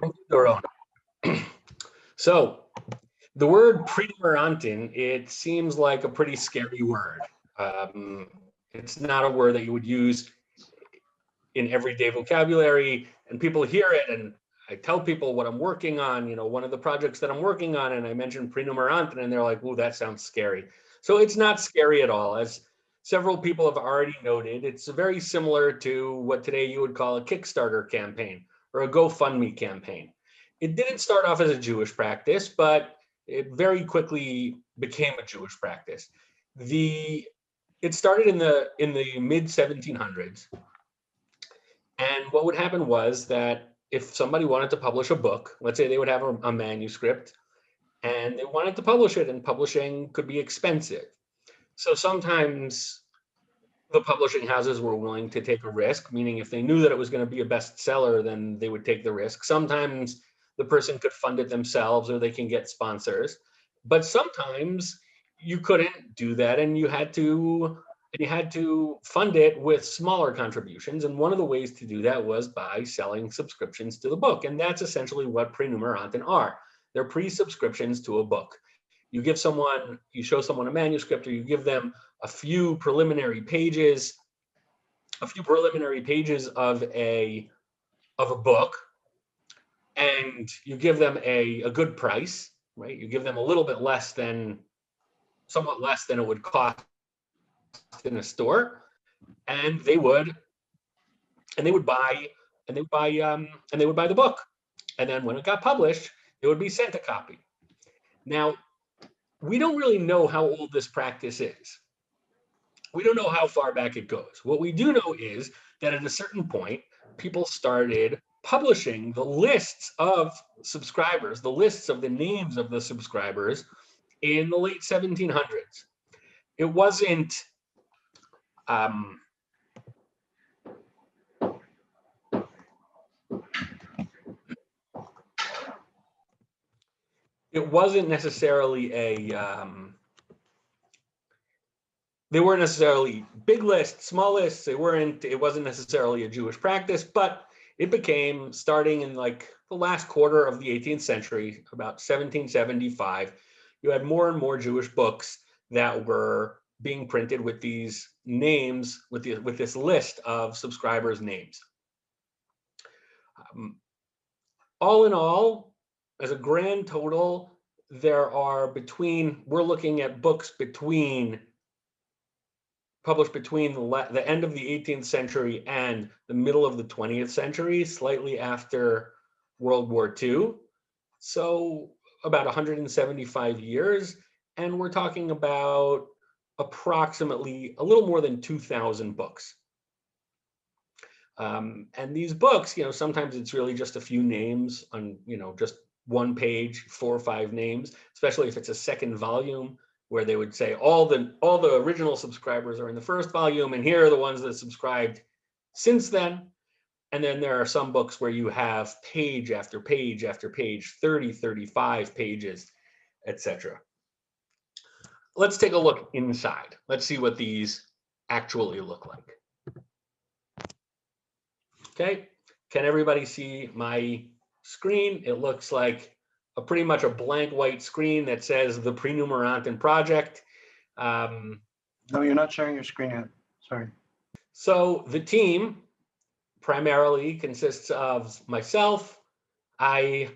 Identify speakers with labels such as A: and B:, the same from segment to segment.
A: Thank you, Doron. So the word prenumeranten, it seems like a pretty scary word. It's not a word that you would use in everyday vocabulary, and people hear it, and I tell people what I'm working on, one of the projects that I'm working on, and I mentioned prenumeranten, and they're like, "Ooh, that sounds scary." So it's not scary at all. As several people have already noted, it's very similar to what today you would call a Kickstarter campaign or a GoFundMe campaign. It didn't start off as a Jewish practice, but it very quickly became a Jewish practice. It started in the mid 1700s, and what would happen was that if somebody wanted to publish a book, let's say they would have a manuscript and they wanted to publish it, and publishing could be expensive. So sometimes the publishing houses were willing to take a risk, meaning if they knew that it was going to be a bestseller, then they would take the risk. Sometimes the person could fund it themselves, or they can get sponsors. But sometimes you couldn't do that, and you had to fund it with smaller contributions. And one of the ways to do that was by selling subscriptions to the book. And that's essentially what prenumeranten are. They're pre-subscriptions to a book. You show someone a manuscript, or you give them a few preliminary pages of a book, and you give them a good price, right? You give them a little bit somewhat less than it would cost in a store, and they would buy the book. And then when it got published, it would be sent a copy. Now, we don't really know how old this practice is. We don't know how far back it goes. What we do know is that at a certain point, people started publishing the lists of subscribers, the lists of the names of the subscribers in the late 1700s. It wasn't necessarily they weren't necessarily big lists, small lists. It wasn't necessarily a Jewish practice, but it became, starting in like the last quarter of the 18th century, about 1775, you had more and more Jewish books that were being printed with these names, with this list of subscribers' names. All in all, as a grand total, we're looking at books published between the end of the 18th century and the middle of the 20th century, slightly after World War II. So about 175 years. And we're talking about approximately a little more than 2,000 books. And these books, sometimes it's really just a few names on, just one page, 4 or 5 names, especially if it's a second volume, where they would say all the original subscribers are in the first volume, and here are the ones that subscribed since then. And then there are some books where you have page after page after page, 30, 35 pages, etc. Let's take a look inside. Let's see what these actually look like. Okay, can everybody see my screen? It looks like pretty much a blank white screen that says the Prenumeranten project.
B: No, you're not sharing your screen yet. Sorry.
A: So the team primarily consists of myself. I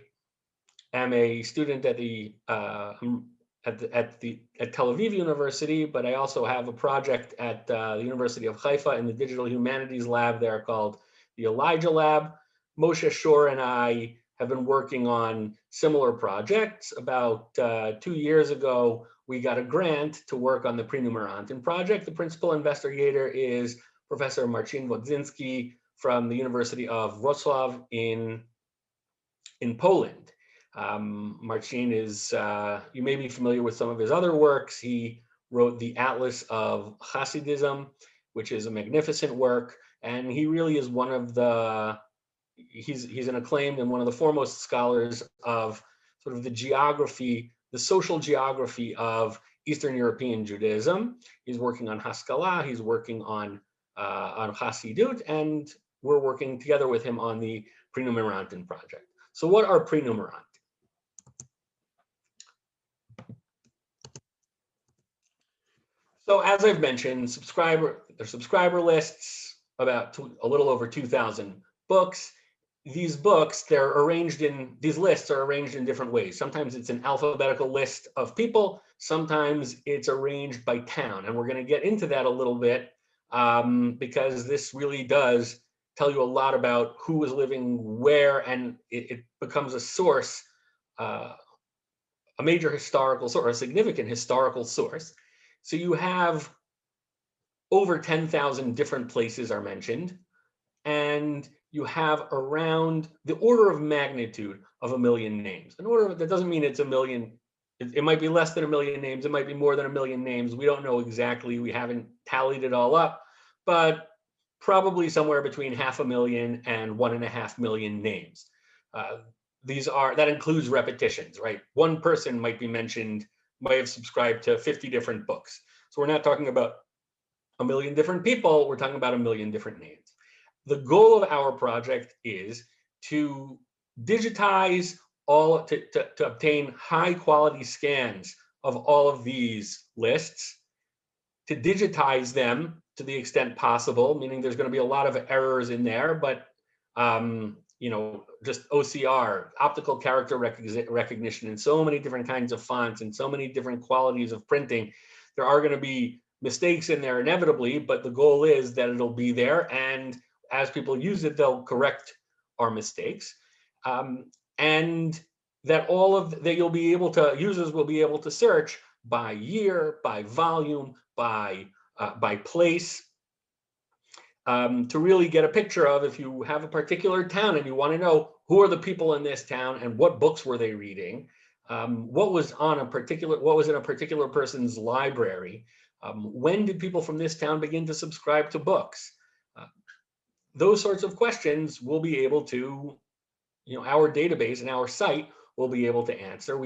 A: am a student at Tel Aviv University, but I also have a project at the University of Haifa in the Digital Humanities Lab there called the Elijah Lab. Moshe Shor and I have been working on similar projects. About 2 years ago, we got a grant to work on the Prenumeranten project. The principal investigator is Professor Marcin Wodzinski from the University of Wroclaw in Poland. Marcin is, you may be familiar with some of his other works. He wrote the Atlas of Hasidism, which is a magnificent work. And he really is one of he's an acclaimed and one of the foremost scholars of sort of the social geography of Eastern European Judaism. He's working on Haskalah, he's working on Hasidut, and we're working together with him on the Prenumeranten project. So what are prenumeranten? So as I've mentioned, there's subscriber lists, about a little over 2,000 books. These books, these lists are arranged in different ways. Sometimes it's an alphabetical list of people. Sometimes it's arranged by town. And we're going to get into that a little bit because this really does tell you a lot about who is living where, and it becomes a source, a major historical source, a significant historical source. So you have over 10,000 different places are mentioned, and you have around the order of magnitude of 1 million names. That doesn't mean it's 1 million. It might be less than 1 million names. It might be more than 1 million names. We don't know exactly. We haven't tallied it all up, but probably somewhere between 500,000 and 1.5 million names. That includes repetitions, right? One person might be mentioned, might have subscribed to 50 different books. So we're not talking about 1 million different people. We're talking about 1 million different names. The goal of our project is to digitize to obtain high quality scans of all of these lists, to digitize them to the extent possible, meaning there's going to be a lot of errors in there, but just OCR, optical character recognition, in so many different kinds of fonts and so many different qualities of printing. There are going to be mistakes in there inevitably, but the goal is that it'll be there, and as people use it, they'll correct our mistakes, and that users will be able to search by year, by volume, by place, to really get a picture of, if you have a particular town and you want to know who are the people in this town and what books were they reading, what was in a particular person's library, when did people from this town begin to subscribe to books? Those sorts of questions we'll be able to, our database and our site will be able to answer.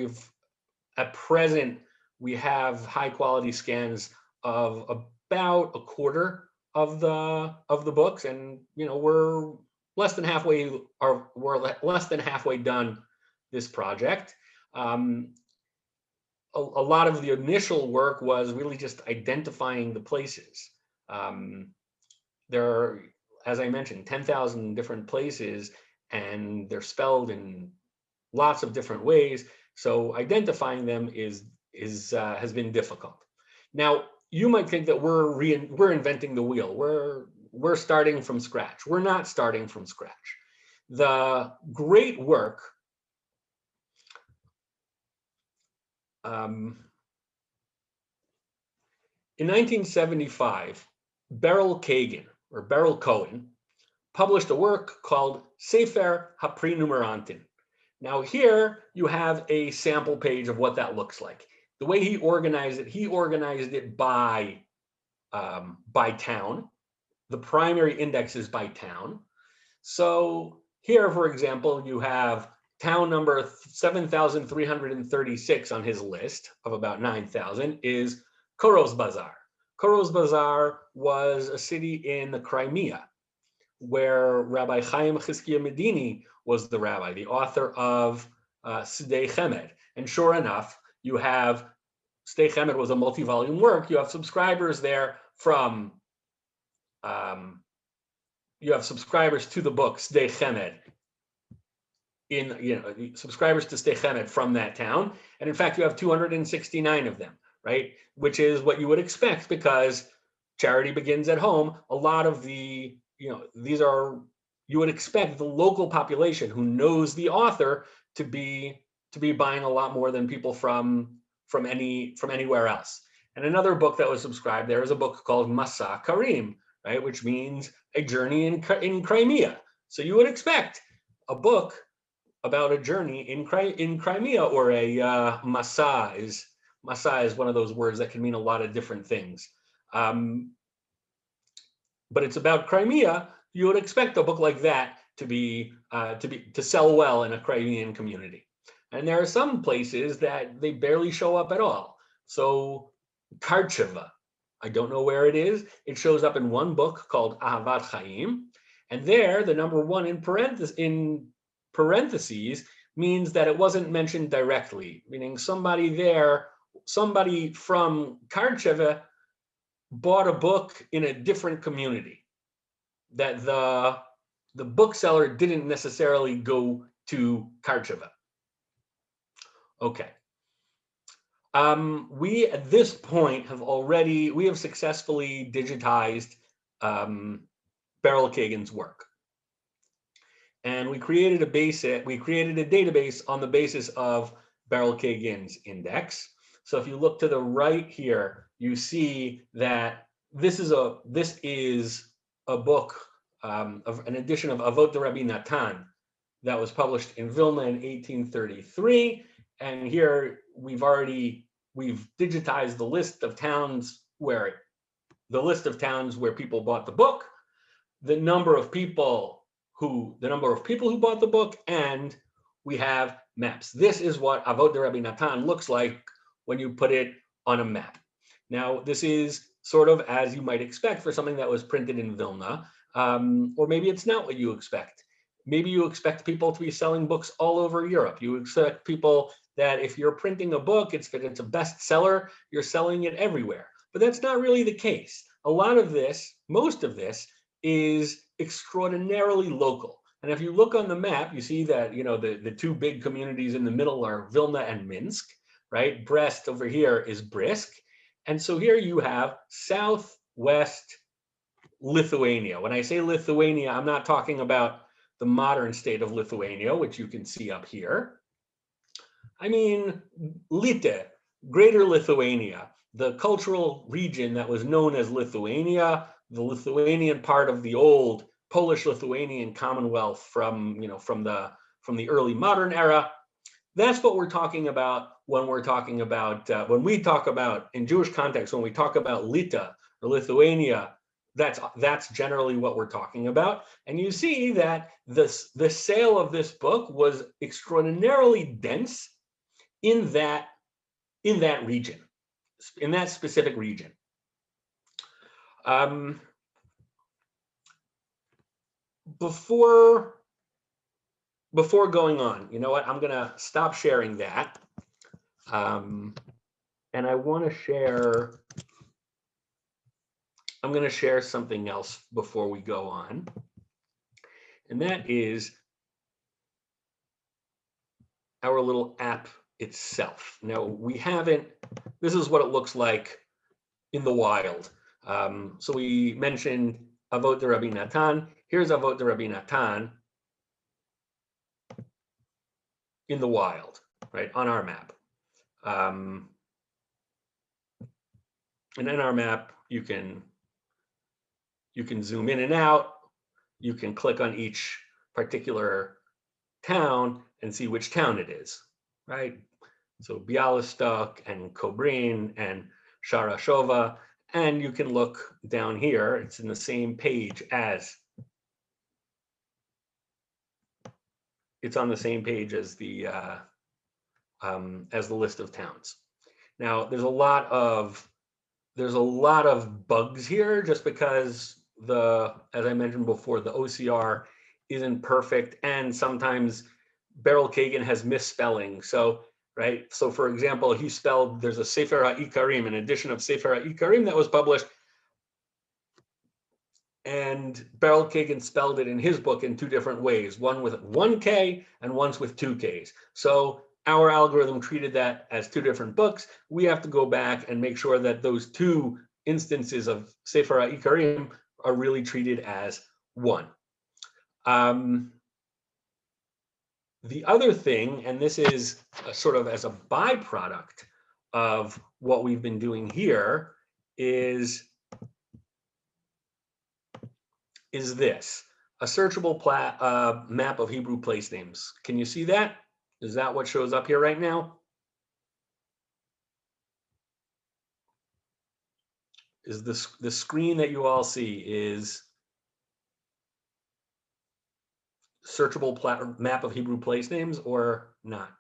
A: At present, we have high quality scans of about a quarter of the books, and we're less than halfway done this project. A lot of the initial work was really just identifying the places. There are, as I mentioned, 10,000 different places, and they're spelled in lots of different ways. So identifying them has been difficult. Now, you might think that we're inventing the wheel. We're starting from scratch. We're not starting from scratch. The great work in 1975, Beryl Cohen published a work called Sefer HaPrenumeranten. Now here you have a sample page of what that looks like. The way he organized it by town. The primary index is by town. So here, for example, you have town number 7,336 on his list of about 9,000 is Koros Bazar. Koros Bazar was a city in the Crimea where Rabbi Chaim Chizkiah Medini was the rabbi, the author of Sdei Chemed. And sure enough, you have Sdei Chemed was a multi-volume work. You have subscribers there from, you have subscribers to the book Sdei Chemed, subscribers to Sdei Chemed from that town. And in fact, you have 269 of them, right? Which is what you would expect, because charity begins at home. A lot of the, you would expect the local population who knows the author to be buying a lot more than people from anywhere else. And another book that was subscribed there is a book called Masa Karim, right, which means a journey in Crimea. So you would expect a book about a journey in Crimea, or a Masa is one of those words that can mean a lot of different things. But it's about Crimea. You would expect a book like that to sell well in a Crimean community. And there are some places that they barely show up at all. So Karcheva, I don't know where it is. It shows up in one book called Ahavat Chaim. And there, the number one in parentheses, in parentheses means that it wasn't mentioned directly, meaning somebody from Karcheva bought a book in a different community, that the bookseller didn't necessarily go to Karcheva. Okay. We at this point we have successfully digitized Beryl Kagan's work. And we created a database on the basis of Beryl Kagan's index. So if you look to the right here, you see that this is a book of an edition of Avot de Rabbi Natan that was published in Vilna in 1833. And here we've digitized the list of towns where people bought the book, the number of people who bought the book, and we have maps. This is what Avot de Rabbi Natan looks like when you put it on a map. Now, this is sort of as you might expect for something that was printed in Vilna, or maybe it's not what you expect. Maybe you expect people to be selling books all over Europe. You expect people that if you're printing a book, it's a bestseller, you're selling it everywhere. But that's not really the case. Most of this is extraordinarily local. And if you look on the map, you see that, the two big communities in the middle are Vilna and Minsk, right? Brest over here is Brisk. And so here you have southwest Lithuania. When I say Lithuania, I'm not talking about the modern state of Lithuania, which you can see up here. I mean, Lite, Greater Lithuania, the cultural region that was known as Lithuania, the Lithuanian part of the old Polish-Lithuanian Commonwealth from the early modern era. That's what we're talking about when we talk about in Jewish context, when we talk about Lita or Lithuania, that's generally what we're talking about. And you see that the sale of this book was extraordinarily dense in that region, in that specific region. Before going on, you know what? I'm gonna stop sharing that, and I want to share. I'm going to share something else before we go on, and that is our little app itself. Now, this is what it looks like in the wild. So we mentioned Avot de Rabbi Natan. Here's Avot de Rabbi Natan in the wild, right, on our map. And in our map, you can zoom in and out. You can click on each particular town and see which town it is, right? So Bialystok and Kobrin and Sharashova, and you can look down here. It's in the same page as on the same page as the list of towns. Now, there's a lot of bugs here, just because as I mentioned before, the OCR isn't perfect, and sometimes Beryl Kagan has misspelling. So, right. So, for example, there's a Sefer HaIkarim, an edition of Sefer HaIkarim that was published, and Beryl Kagan spelled it in his book in two different ways, one with one K and once with two Ks. So our algorithm treated that as two different books. We have to go back and make sure that those two instances of Sefer HaIkarim are really treated as one. The other thing, and this is sort of as a byproduct of what we've been doing here, is this, a searchable map of Hebrew place names. Can you see that? Is that what shows up here right now? Is the screen that you all see is searchable map of Hebrew place names or not?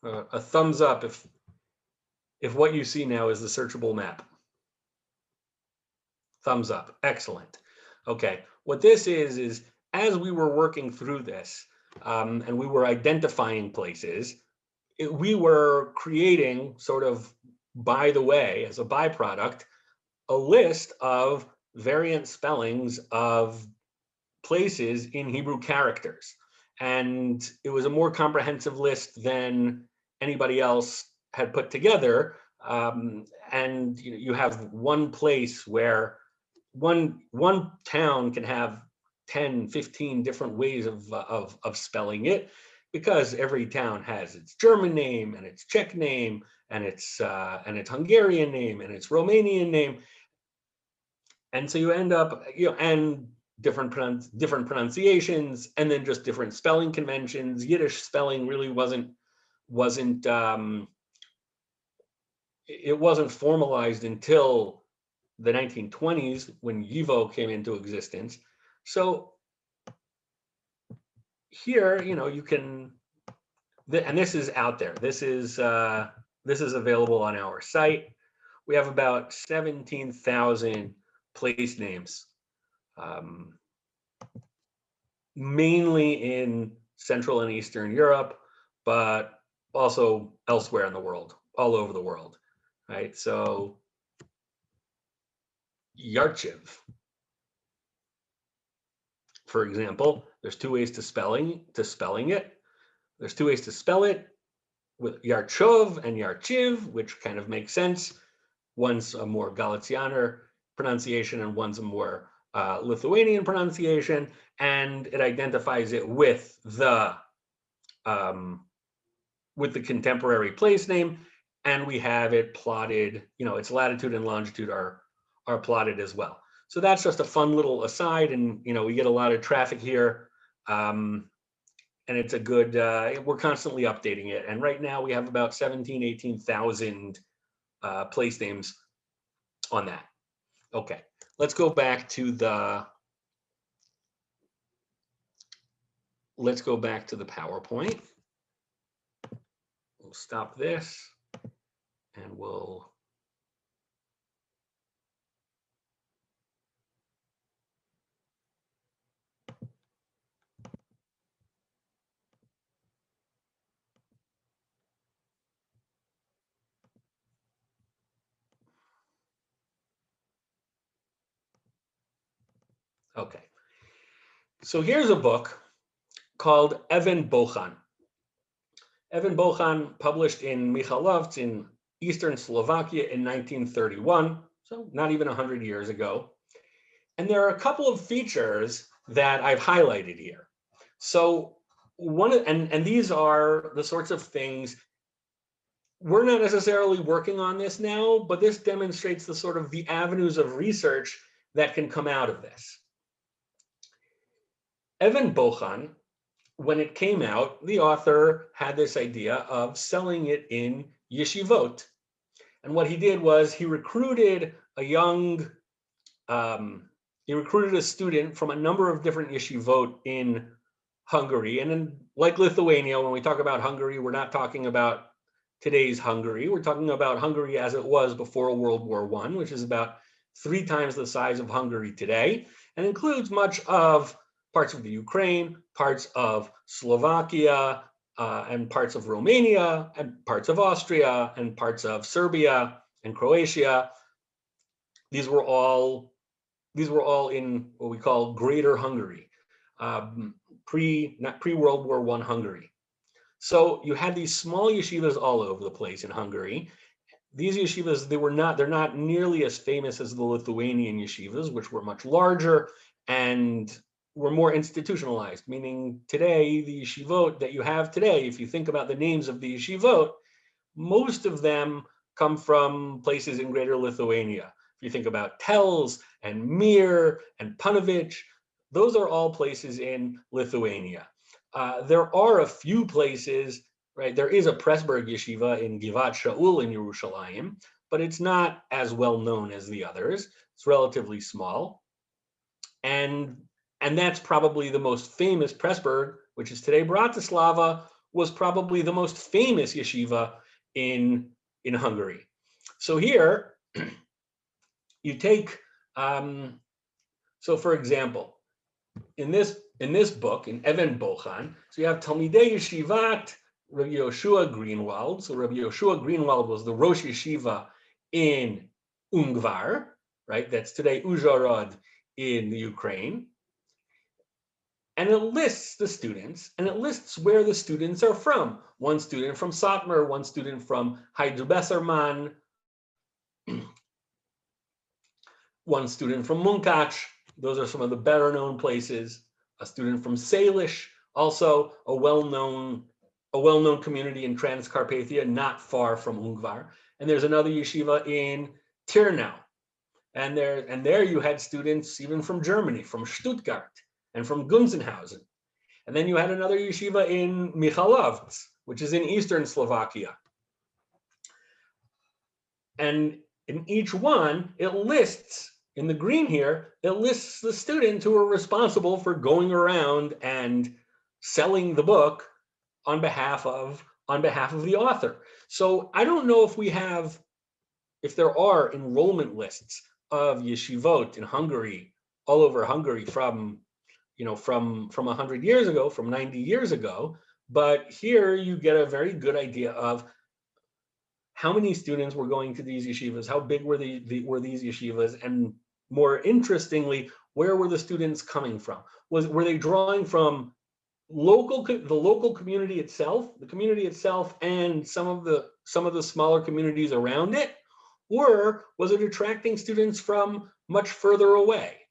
A: A thumbs up if what you see now is the searchable map. Thumbs up. Excellent. Okay, what this is as we were working through this and we were identifying places, we were creating sort of by the way, as a byproduct, a list of variant spellings of places in Hebrew characters. And it was a more comprehensive list than anybody else had put together. And you have one place where one town can have 10, 15 different ways of spelling it, because every town has its German name and its Czech name and its Hungarian name and its Romanian name. And so you end up, and different pronunciations, and then just different spelling conventions. Yiddish spelling really wasn't formalized until the 1920s when YIVO came into existence. So here, you can, and this is out there. This is available on our site. We have about 17,000 place names, mainly in Central and Eastern Europe, but also elsewhere in the world, all over the world, right? So Yarchiv, for example, there's two ways to spelling it. There's two ways to spell it, with Yarchov and Yarchiv, which kind of makes sense. One's a more Galicianer pronunciation and one's a more Lithuanian pronunciation, and it identifies it with the contemporary place name, and we have it plotted. Its latitude and longitude are plotted as well. So that's just a fun little aside, and we get a lot of traffic here, and it's a good. We're constantly updating it, and right now we have about 18,000 place names on that. Okay, let's go back to the PowerPoint. We'll stop this and we'll okay. So here's a book called Evan Bochan. Evan Bochan published in Michalovce in Eastern Slovakia in 1931, so not even 100 years ago. And there are a couple of features that I've highlighted here. So and these are the sorts of things, we're not necessarily working on this now, but this demonstrates the sort of the avenues of research that can come out of this. Evan Bochan, when it came out, the author had this idea of selling it in yeshivot. And what he did was he recruited a student from a number of different yeshivot in Hungary. And like Lithuania, when we talk about Hungary, we're not talking about today's Hungary. We're talking about Hungary as it was before World War I, which is about 3 times the size of Hungary today, and includes much of parts of the Ukraine, parts of Slovakia, and parts of Romania, and parts of Austria, and parts of Serbia and Croatia. These were all in what we call Greater Hungary, pre-World War I Hungary. So you had these small yeshivas all over the place in Hungary. These yeshivas, they're not nearly as famous as the Lithuanian yeshivas, which were much larger and were more institutionalized, meaning today, the yeshivot that you have today, if you think about the names of the yeshivot, most of them come from places in Greater Lithuania. If you think about Tels and Mir and Panovich, those are all places in Lithuania. There are a few places, right? There is a Pressburg yeshiva in Givat Shaul in Yerushalayim, but it's not as well known as the others. It's relatively small. And that's probably the most famous. Pressburg, which is today Bratislava, was probably the most famous yeshiva in Hungary. So here, you take, So for example, in this book, in Even Bochan, so you have Talmidei Yeshivat Rabbi Yoshua Greenwald. So Rabbi Yoshua Greenwald was the Rosh Yeshiva in Ungvar, right? That's today Uzhhorod in the Ukraine. And it lists the students, and it lists where the students are from. One student from Satmar, one student from Haidu Besserman, one student from Munkach. Those are some of the better known places. A student from Salish, also a well-known community in Transcarpathia, not far from Ungvar. And there's another yeshiva in Tirnau. And there you had students even from Germany, from Stuttgart and from Gunzenhausen. And then you had another yeshiva in Michalovce, which is in eastern Slovakia. And in each one, it lists, in the green here, it lists the students who are responsible for going around and selling the book on behalf of the author. So I don't know if there are enrollment lists of yeshivot in Hungary, all over Hungary from 100 years ago, from 90 years ago. But here you get a very good idea of how many students were going to these yeshivas, how big were these yeshivas, and more interestingly, where were the students coming from? Were they drawing from the local community itself, and some of the smaller communities around it, or was it attracting students from much further away,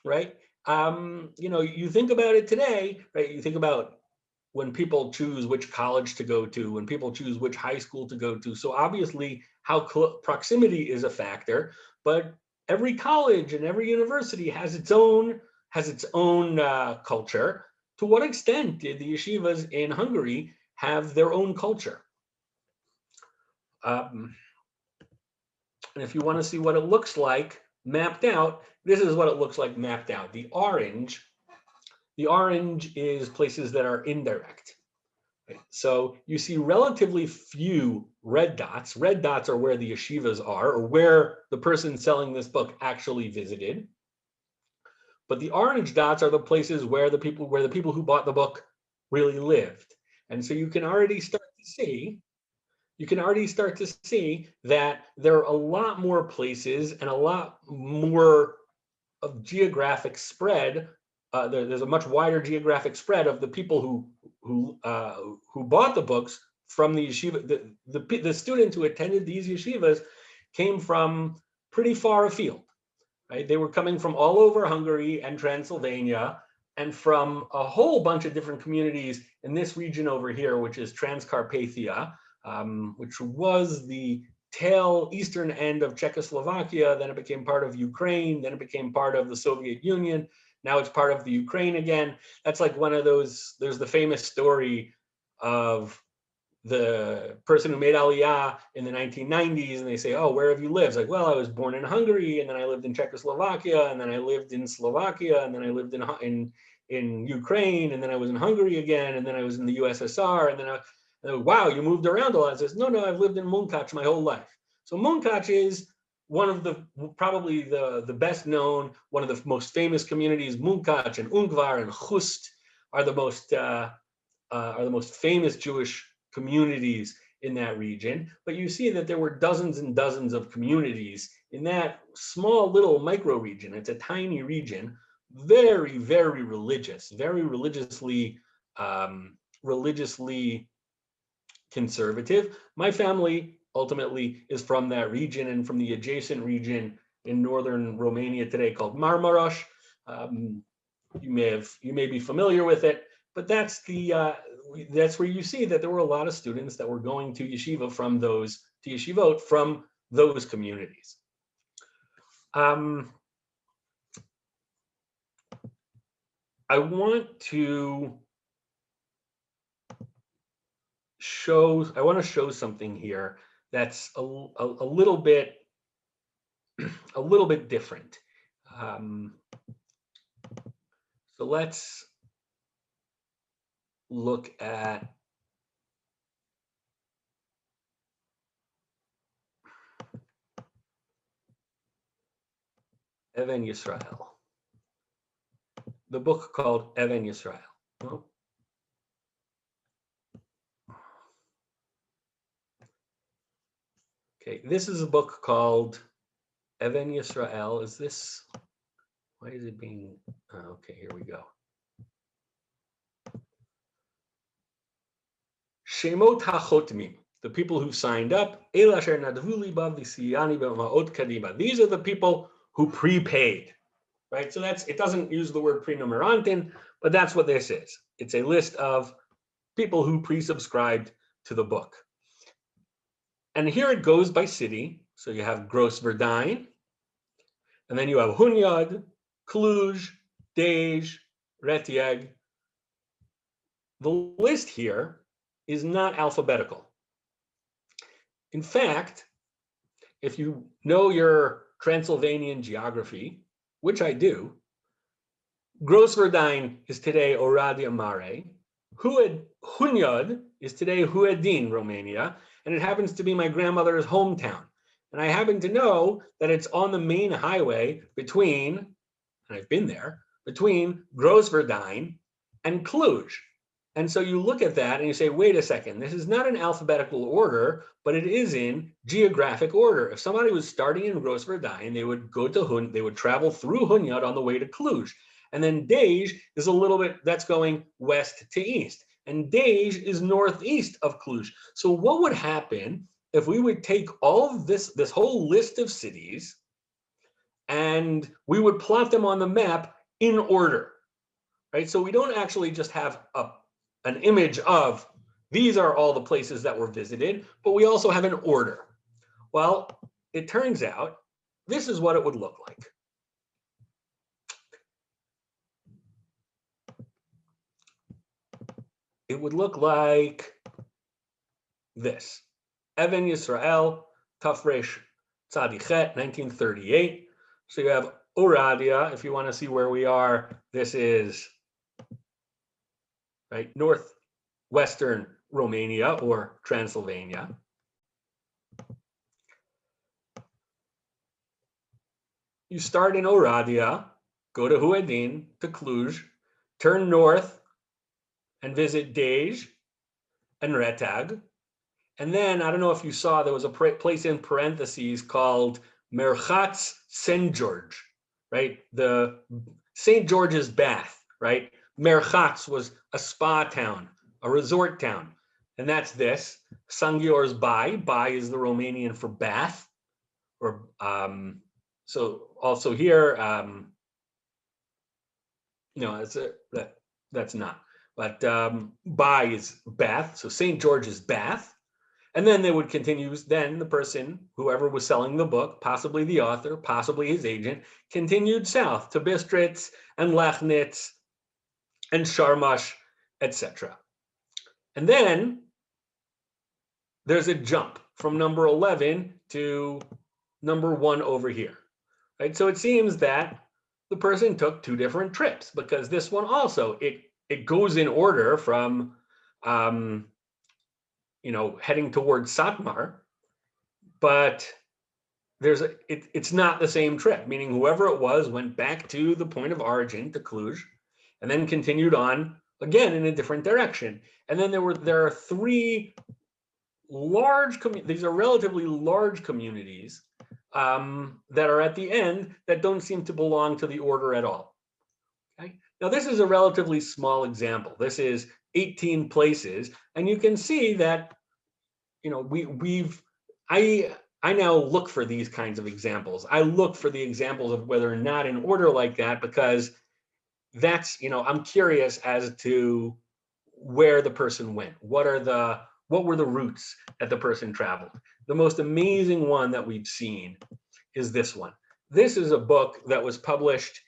A: right? You think about it today, right? You think about when people choose which college to go to, when people choose which high school to go to. So obviously, proximity is a factor, but every college and every university has its own culture. To what extent did the yeshivas in Hungary have their own culture? And if you want to see what it looks like mapped out, this is what it looks like mapped out. The orange is places that are indirect. Right? So you see relatively few red dots. Red dots are where the yeshivas are, or where the person selling this book actually visited. But the orange dots are the places where the people who bought the book really lived. And so you can already start to see that there are a lot more places and a lot more of geographic spread. There's a much wider geographic spread of the people who bought the books from the yeshiva. The students who attended these yeshivas came from pretty far afield. Right? They were coming from all over Hungary and Transylvania, and from a whole bunch of different communities in this region over here, which is Transcarpathia, which was the tail eastern end of Czechoslovakia. Then it became part of Ukraine. Then it became part of the Soviet Union. Now it's part of the Ukraine again. That's like one of those. There's the famous story of the person who made Aliyah in the 1990s, and they say, "Oh, where have you lived?" It's like, well, I was born in Hungary, and then I lived in Czechoslovakia, and then I lived in Slovakia, and then I lived in Ukraine, and then I was in Hungary again, and then I was in the USSR, and then wow, you moved around a lot. I says, no, I've lived in Munkach my whole life. So Munkach is one of probably the best known, one of the most famous communities. Munkach and Ungvar and Chust are the most famous Jewish communities in that region. But you see that there were dozens and dozens of communities in that small little micro region. It's a tiny region, very, very religious, very religiously conservative. My family ultimately is from that region and from the adjacent region in northern Romania today called Marmaros. You may be familiar with it, but that's where you see that there were a lot of students that were going to yeshiva from those communities. I want to show something here that's a little bit different. So let's look at Even Yisrael. the book called Even Yisrael. Well, okay, this is a book called Even Yisrael. Is this, why is it being, okay, here we go. Shemot HaChotmim, the people who signed up. These are the people who prepaid, right? So it doesn't use the word Prenumeranten, but that's what this is. It's a list of people who pre-subscribed to the book. And here it goes by city. So you have Gross Verdijn, and then you have Hunyad, Cluj, Dej, Retieg. The list here is not alphabetical. In fact, if you know your Transylvanian geography, which I do, Gross Verdijn is today Oradea Mare, Hunyad is today Huedin, Romania, and it happens to be my grandmother's hometown. And I happen to know that it's on the main highway between, and I've been there, between Gross Verdijn and Cluj. And so you look at that and you say, wait a second, this is not in alphabetical order, but it is in geographic order. If somebody was starting in Gross Verdijn, they would go to they would travel through Hunyad on the way to Cluj. And then Dej is a little bit, that's going west to east. And Dej is northeast of Cluj. So what would happen if we would take all of this whole list of cities and we would plot them on the map in order, right? So we don't actually just have an image of these are all the places that were visited, but we also have an order. Well, it turns out this is what it would look like. It would look like this. Even Yisrael, Tafresh Tzadichet, 1938. So you have Oradea, if you want to see where we are, this is right, northwestern Romania or Transylvania. You start in Oradea, go to Huedin, to Cluj, turn north and visit Dej and Retag. And then, I don't know if you saw, there was a place in parentheses called Merchatz St. George, right? The St. George's Bath, right? Merchatz was a spa town, a resort town. And that's this. Sanghior's Bai. Bai is the Romanian for bath. Or so also here, no, that's not. But Bai is bath. So St. George's Bath. And then they would continue, then the person, whoever was selling the book, possibly the author, possibly his agent, continued south to Bistritz and Lachnitz and Sharmash, etc. And then there's a jump from number 11 to number 1 over here, right? So it seems that the person took 2 different trips, because this one also, it goes in order from, heading towards Satmar, but it's not the same trip, meaning whoever it was went back to the point of origin, to Cluj, and then continued on again in a different direction. And then there are 3 large these are relatively large communities that are at the end that don't seem to belong to the order at all. Okay. Now this is a relatively small example. This is 18 places, and you can see that I now look for these kinds of examples. I look for the examples of whether or not in order like that, because that's, I'm curious as to where the person went. What were the routes that the person traveled? The most amazing one that we've seen is this one. This is a book that was published,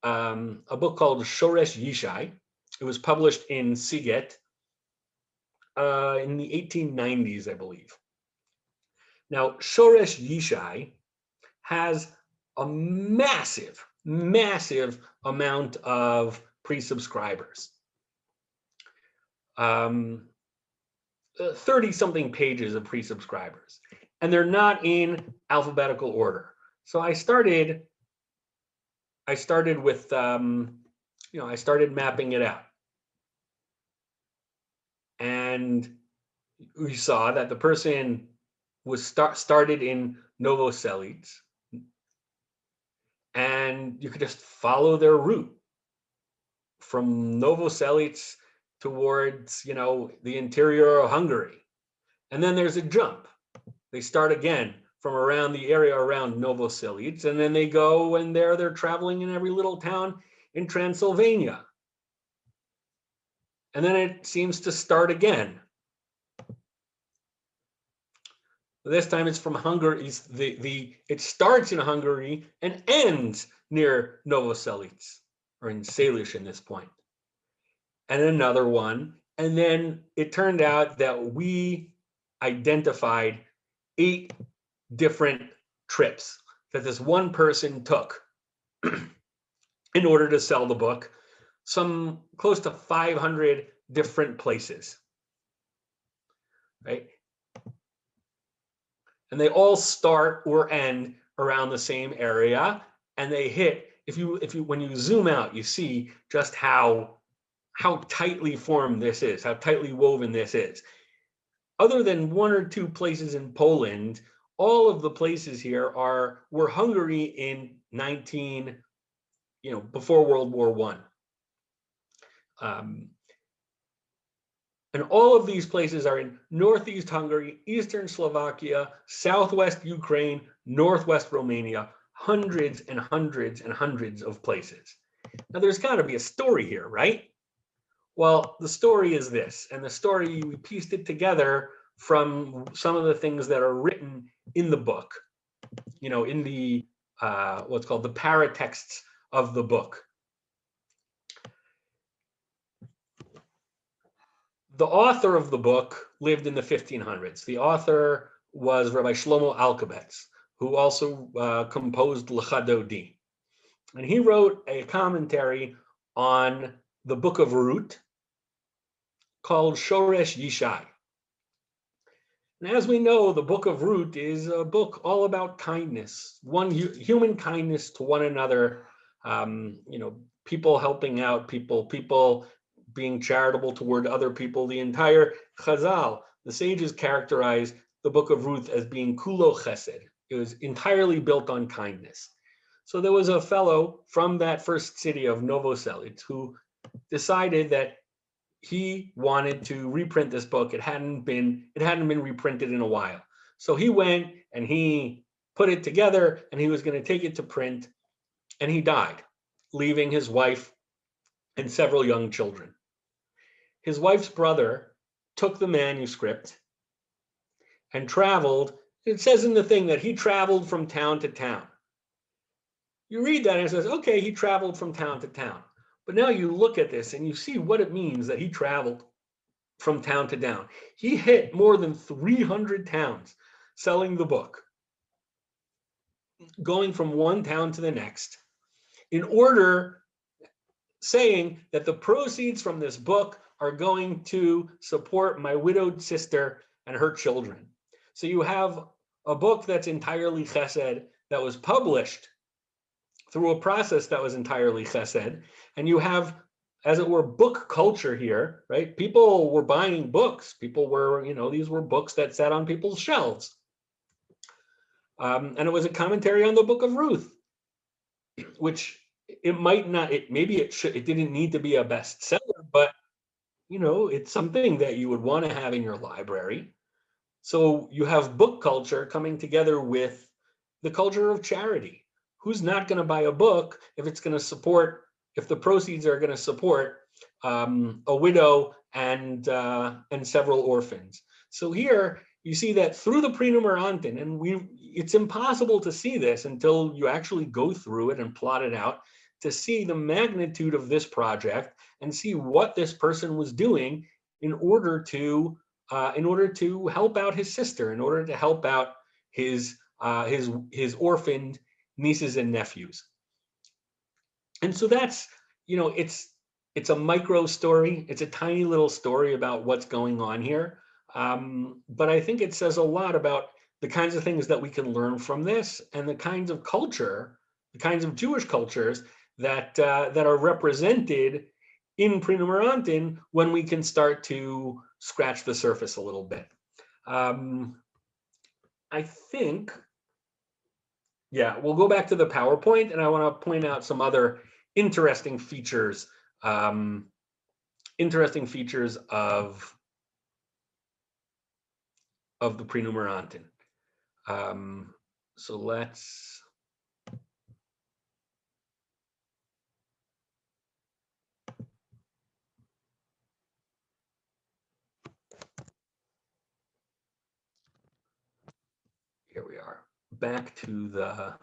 A: a book called Shoresh Yishai. It was published in Siget in the 1890s, I believe. Now, Shoresh Yishai has a massive, massive amount of pre-subscribers. 30-something pages of pre-subscribers, and they're not in alphabetical order. So I started with I started mapping it out. And we saw that the person was started in Novoselic, and you could just follow their route from Novoselic towards, the interior of Hungary. And then there's a jump. They start again from around the area around Novoselic, and then they go and they're traveling in every little town in Transylvania. And then it seems to start again. This time it's from Hungary. It starts in Hungary and ends near Novoselic, or in Salish in this point. And another one. And then it turned out that we identified 8 different trips that this one person took in order to sell the book, some close to 500 different places, right? And they all start or end around the same area, and they hit, when you zoom out, you see just how tightly formed this is, how tightly woven this is. Other than 1 or 2 places in Poland, all of the places here were Hungary in before World War I. And all of these places are in Northeast Hungary, Eastern Slovakia, Southwest Ukraine, Northwest Romania, hundreds and hundreds and hundreds of places. Now there's got to be a story here, right? Well, the story is this, and the story, we pieced it together from some of the things that are written in the book, in the, what's called the paratexts of the book. The author of the book lived in the 1500s. The author was Rabbi Shlomo Alkabetz, who also composed L'Chadodi. And he wrote a commentary on the book of Ruth called Shoresh Yishai. And as we know, the book of Ruth is a book all about kindness, human kindness to one another, people helping out people being charitable toward other people. The entire Chazal, the sages characterize the book of Ruth as being kulo chesed. It was entirely built on kindness. So there was a fellow from that first city of Novoselic who decided that he wanted to reprint this book. It hadn't been reprinted in a while. So he went and he put it together, and he was going to take it to print, and he died, leaving his wife and several young children. His wife's brother took the manuscript and traveled. It says in the thing that he traveled from town to town. You read that and it says, okay, he traveled from town to town. But now you look at this and you see what it means that he traveled from town to town. He hit more than 300 towns selling the book, going from one town to the next, in order, saying that the proceeds from this book are going to support my widowed sister and her children. So you have a book that's entirely chesed, that was published through a process that was entirely chesed, and you have, as it were, book culture here, right? People were buying books. People were, these were books that sat on people's shelves. And it was a commentary on the book of Ruth, which it might not, it didn't need to be a bestseller, but it's something that you would want to have in your library. So you have book culture coming together with the culture of charity. Who's not going to buy a book if it's going to support, if the proceeds are going to support a widow and several orphans? So here you see that through the Prenumeranten, and it's impossible to see this until you actually go through it and plot it out, to see the magnitude of this project and see what this person was doing in order to help out his sister, in order to help out his orphaned nieces and nephews. And so that's, it's a micro story. It's a tiny little story about what's going on here. But I think it says a lot about the kinds of things that we can learn from this, and the kinds of culture, the kinds of Jewish cultures that are represented in Prenumeranten when we can start to scratch the surface a little bit. I think, yeah, we'll go back to the PowerPoint, and I want to point out some other interesting features of the Prenumeranten. So let's. Here we are, back to the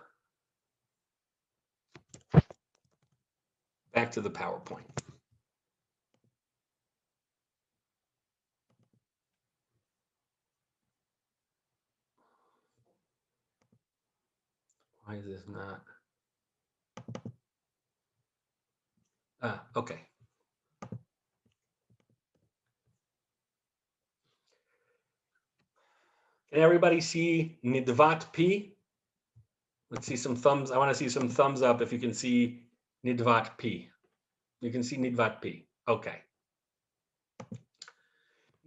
A: PowerPoint. Why is this not? Okay. Can everybody see Nidvat P? Let's see some thumbs. I want to see some thumbs up if you can see Nidvat P. You can see Nidvat P. Okay.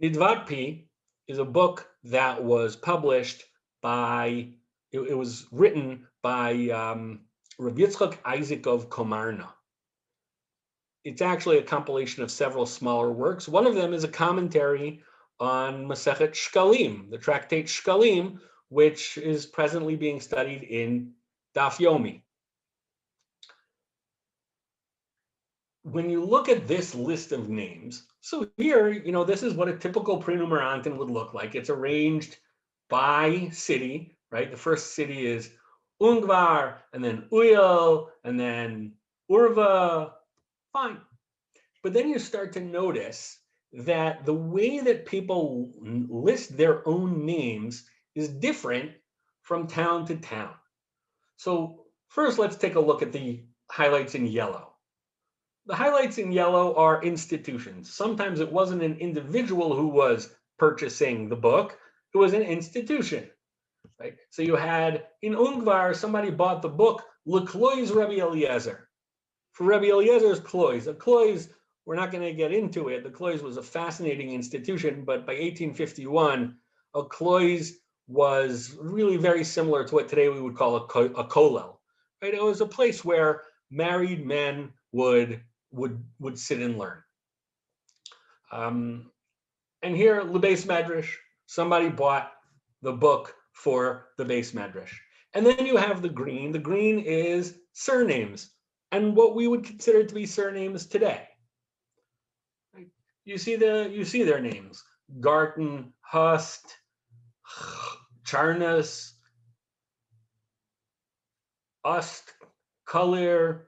A: Nidvat P is a book that was published by, it was written by Rabbi Yitzchak Isaac of Komarna. It's actually a compilation of several smaller works. One of them is a commentary on Masechet Shkalim, the tractate Shkalim, which is presently being studied in Daf Yomi. When you look at this list of names, so here, this is what a typical Prenumeranten would look like. It's arranged by city, right? The first city is Ungvar, and then Uyal, and then Urva. Fine. But then you start to notice that the way that people list their own names is different from town to town. So first, let's take a look at the highlights in yellow. The highlights in yellow are institutions. Sometimes it wasn't an individual who was purchasing the book, it was an institution. Right? So you had in Ungvar, somebody bought the book L'Kloi's Rabbi Eliezer. For Rabbi Eliezer's Klois. The Klois, we're not going to get into it. The Klois was a fascinating institution, but by 1851, a Klois was really very similar to what today we would call a kollel. Right? It was a place where married men would sit and learn. And here, the Beis Medrash, somebody bought the book for the Beis Medrash. And then you have the green. The green is surnames, and what we would consider to be surnames today. Right? You see their names: Garten, Hust, Charnas, Ust, Kalir.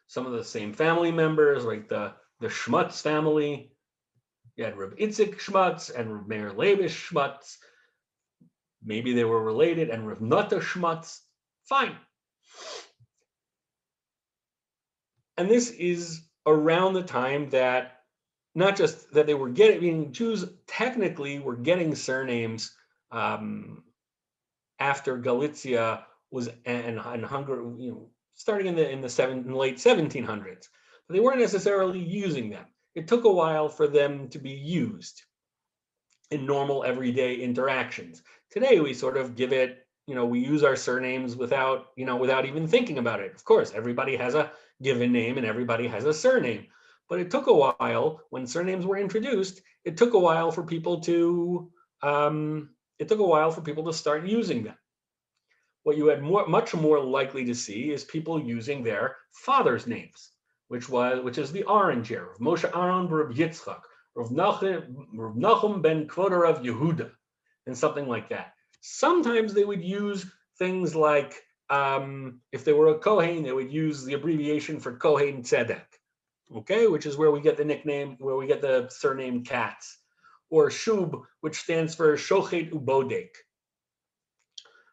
A: Some of the same family members, like the Schmutz family. You had Reb Itzik Schmutz and Reb Meir Leibish Schmutz. Maybe they were related, and Reb Nata Schmutz. Fine. And this is around the time that not just that they were getting, Jews technically were getting surnames after Galicia was and Hungary, starting in the late 1700s, but they weren't necessarily using them. It took a while for them to be used in normal everyday interactions. Today, we sort of give it, we use our surnames without even thinking about it. Of course, everybody has a given name and everybody has a surname, but it took a while when surnames were introduced. It took a while for people to start using them. What you had much more likely to see is people using their father's names, which is the orange here, of Moshe Aaron Reb Yitzchak, Rav Nachum ben Kvodarav Yehuda, and something like that. Sometimes they would use things like, if they were a Kohen, they would use the abbreviation for Kohen Tzedek, okay, which is where we get the surname Katz, or Shub, which stands for Shochet Ubodek.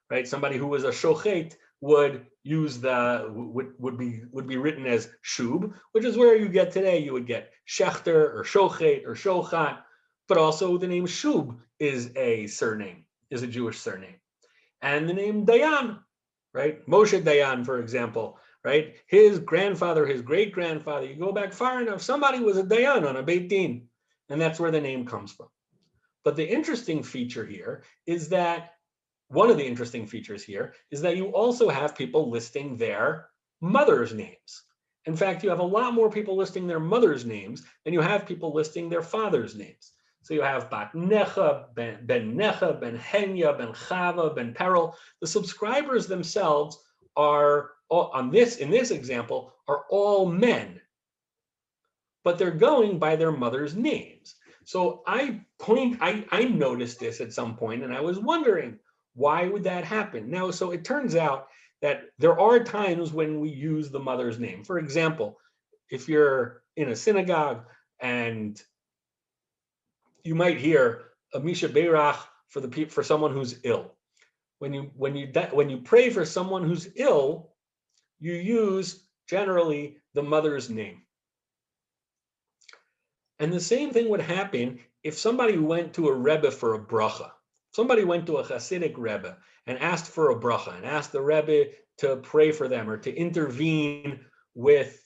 A: Right, somebody who was a shochet would use would be written as Shub, which is where you get today. You would get Shechter or Shochet or Shochat, but also the name Shub is a surname, is a Jewish surname, and the name Dayan, right? Moshe Dayan, for example, right? His grandfather, his great-grandfather, you go back far enough, somebody was a dayan on a Beit Din, and that's where the name comes from. But the interesting feature here is that, one of the interesting features here is that you also have people listing their mother's names. In fact, you have a lot more people listing their mother's names than you have people listing their father's names. So you have Bat Necha, Ben Necha, Ben Henya, Ben Chava, Ben Peril. The subscribers themselves are, in this example, are all men, but they're going by their mother's names. So I noticed this at some point, and I was wondering, why would that happen? Now, so it turns out that there are times when we use the mother's name. For example, if you're in a synagogue and you might hear a Misha Beirach for someone who's ill. When you pray for someone who's ill, you use generally the mother's name. And the same thing would happen if somebody went to a Rebbe for a bracha. Somebody went to a Hasidic Rebbe and asked for a bracha and asked the Rebbe to pray for them or to intervene with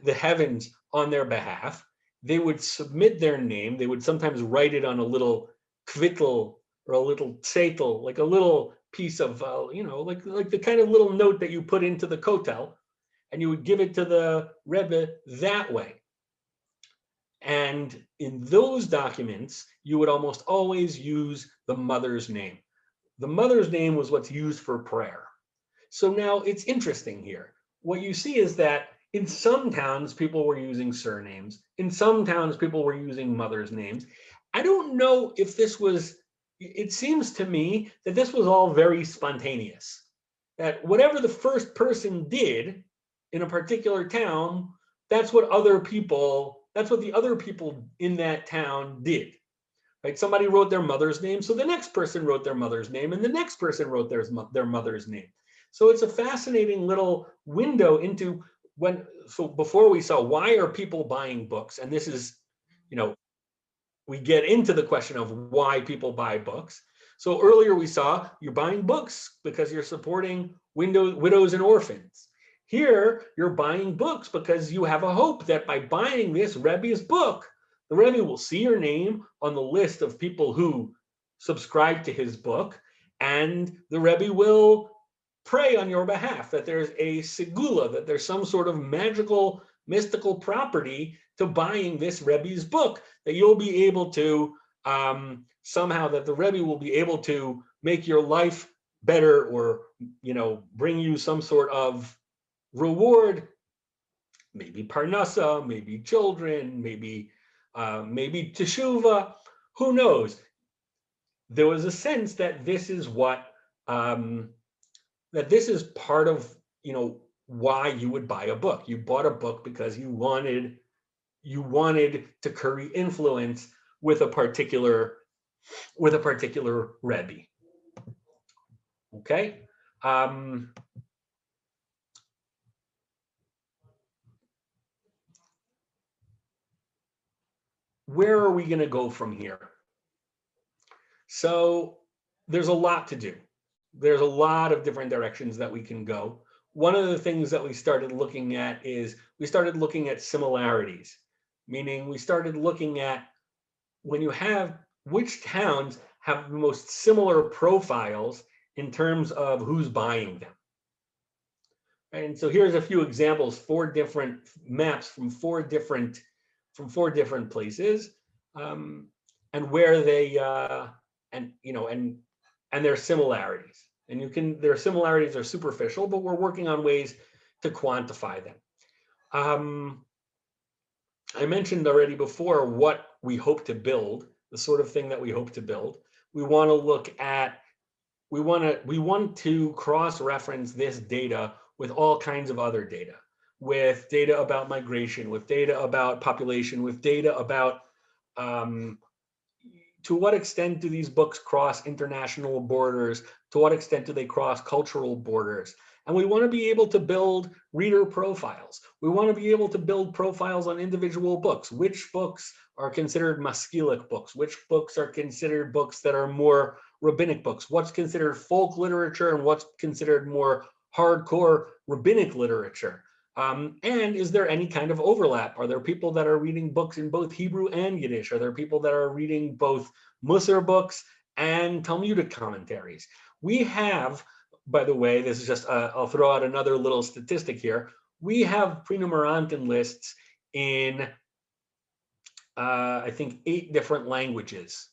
A: the heavens on their behalf. They would submit their name. They would sometimes write it on a little kvittel or a little tzetel, like a little piece of, like the kind of little note that you put into the kotel, and you would give it to the Rebbe that way. And in those documents, you would almost always use the mother's name. The mother's name was what's used for prayer. So now it's interesting here. What you see is that in some towns, people were using surnames. In some towns, people were using mother's names. I don't know if it seems to me that this was all very spontaneous. That whatever the first person did in a particular town, that's what the other people in that town did. Right? Somebody wrote their mother's name, so the next person wrote their mother's name, and the next person wrote their mother's name. So it's a fascinating little window into before we saw why are people buying books, and this is, we get into the question of why people buy books. So earlier we saw you're buying books because you're supporting widows and orphans. Here, you're buying books because you have a hope that by buying this Rebbe's book, the Rebbe will see your name on the list of people who subscribe to his book, and the Rebbe will pray on your behalf, that there's a segula, that there's some sort of magical, mystical property to buying this Rebbe's book, that you'll be able to somehow, that the Rebbe will be able to make your life better, or, bring you some sort of reward, maybe parnasa, maybe children, maybe teshuva, who knows? There was a sense that this is that this is part of, why you would buy a book. You bought a book because you wanted to curry influence with a particular Rebbe. Okay. Where are we going to go from here? So there's a lot to do. There's a lot of different directions that we can go. One of the things that we started looking at is similarities, meaning we started looking at which towns have the most similar profiles in terms of who's buying them. And so here's a few examples, 4 different maps from four different places, and where they and their similarities. And their similarities are superficial, but we're working on ways to quantify them. I mentioned already before what we hope to build, the sort of thing that we hope to build. We want to cross-reference this data with all kinds of other data, with data about migration, with data about population, with data about to what extent do these books cross international borders? To what extent do they cross cultural borders? And we want to be able to build reader profiles. We want to be able to build profiles on individual books. Which books are considered maskilic books? Which books are considered books that are more rabbinic books? What's considered folk literature and what's considered more hardcore rabbinic literature? And is there any kind of overlap? Are there people that are reading books in both Hebrew and Yiddish? Are there people that are reading both Musar books and Talmudic commentaries? We have, by the way, this is just, I'll throw out another little statistic here. We have Prenumeranten lists in, I think, 8 different languages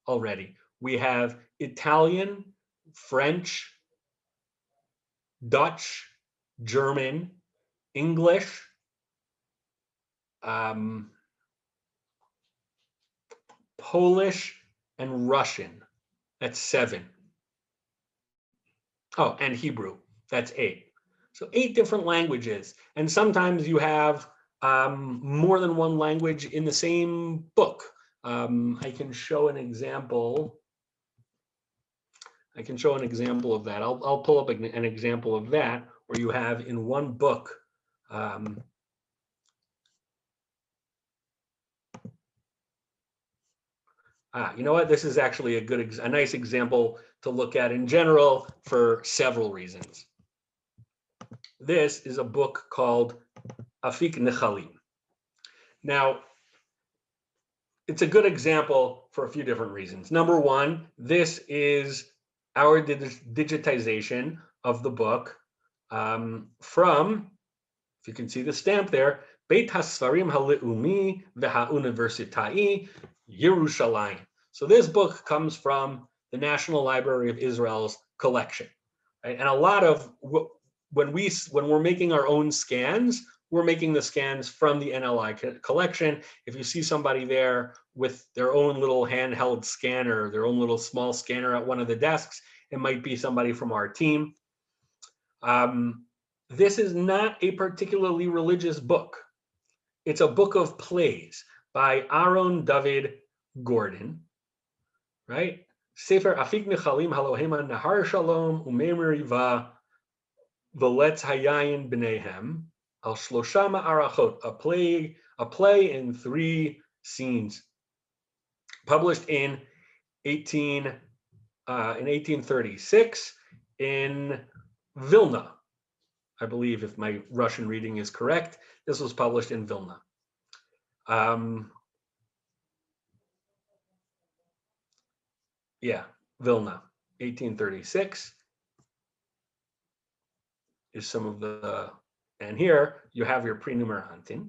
A: already. We have Italian, French, Dutch, German, English, Polish, and Russian. That's 7. Oh, and Hebrew. That's 8. So 8 different languages. And sometimes you have more than one language in the same book. I can show an example. I can show an example of that. I'll pull up an example of that where you have in one book. You know what? This is actually a nice example to look at in general for several reasons. This is a book called Afik Nechalim. Now, it's a good example for a few different reasons. Number one, this is our digitization of the book from, if you can see the stamp there, Beit HaSfarim HaLe'umi VeHaUniversitai Yerushalayim. So this book comes from the National Library of Israel's collection, right? And a lot of when we're making our own scans, we're making the scans from the NLI collection. If you see somebody there with their own little handheld scanner, their own little small scanner at one of the desks, it might be somebody from our team. This is not a particularly religious book. It's a book of plays by Aaron David Gordon, right? Sefer Afik Nechalim Halohema Nahar Shalom Umemeriva Veletz Hayayin B'neihem Al Shlosha Ma'arachot, a play in 3 scenes, published in 1836 in Vilna. I believe, if my Russian reading is correct, this was published in Vilna. Yeah, Vilna, 1836 is some of the, and here you have your Prenumeranten.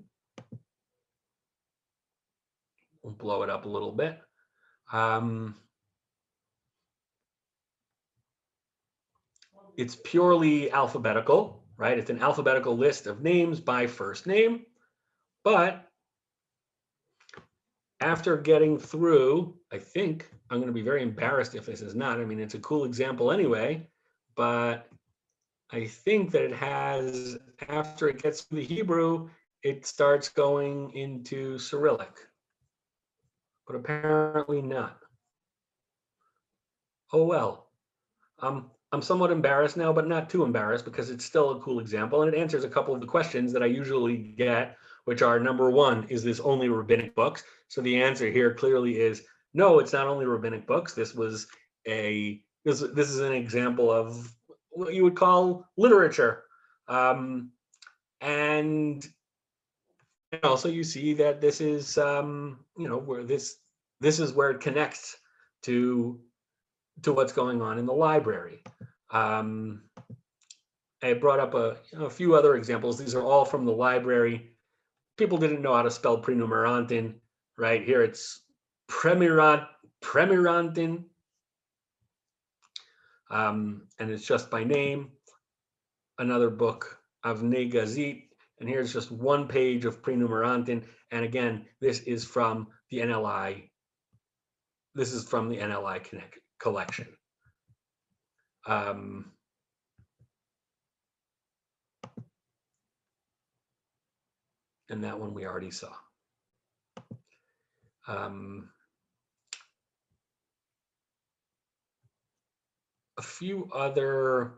A: We'll blow it up a little bit. It's purely alphabetical, right? It's an alphabetical list of names by first name, but after getting through, I think I'm going to be very embarrassed if this is not. I mean, it's a cool example anyway, but I think that it has, after it gets to the Hebrew, it starts going into Cyrillic, but apparently not. Oh, well. I'm somewhat embarrassed now, but not too embarrassed because it's still a cool example and it answers a couple of the questions that I usually get, which are, number one, is this only rabbinic books? So the answer here clearly is no, it's not only rabbinic books. This is an example of what you would call literature. And also you see that this is, where this is where it connects to what's going on in the library. I brought up a few other examples. These are all from the library. People didn't know how to spell Prenumeranten, right? Here it's Prenumeranten, and it's just by name. Another book, Avnei Gazit, and here's just one page of Prenumeranten. And again, this is from the NLI. This is from the NLI collection. And that one we already saw. A few other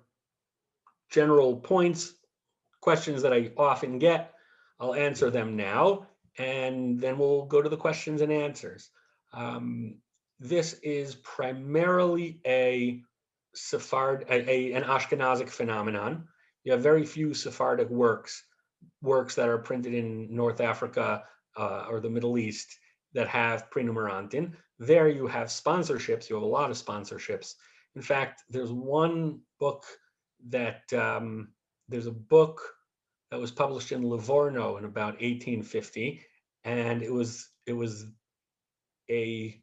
A: general points, questions that I often get, I'll answer them now, and then we'll go to the questions and answers. This is primarily an Ashkenazic phenomenon. You have very few Sephardic works that are printed in North Africa or the Middle East that have Prenumeranten. There you have sponsorships. You have a lot of sponsorships. In fact, there's one book that there's a book that was published in Livorno in about 1850, and it was a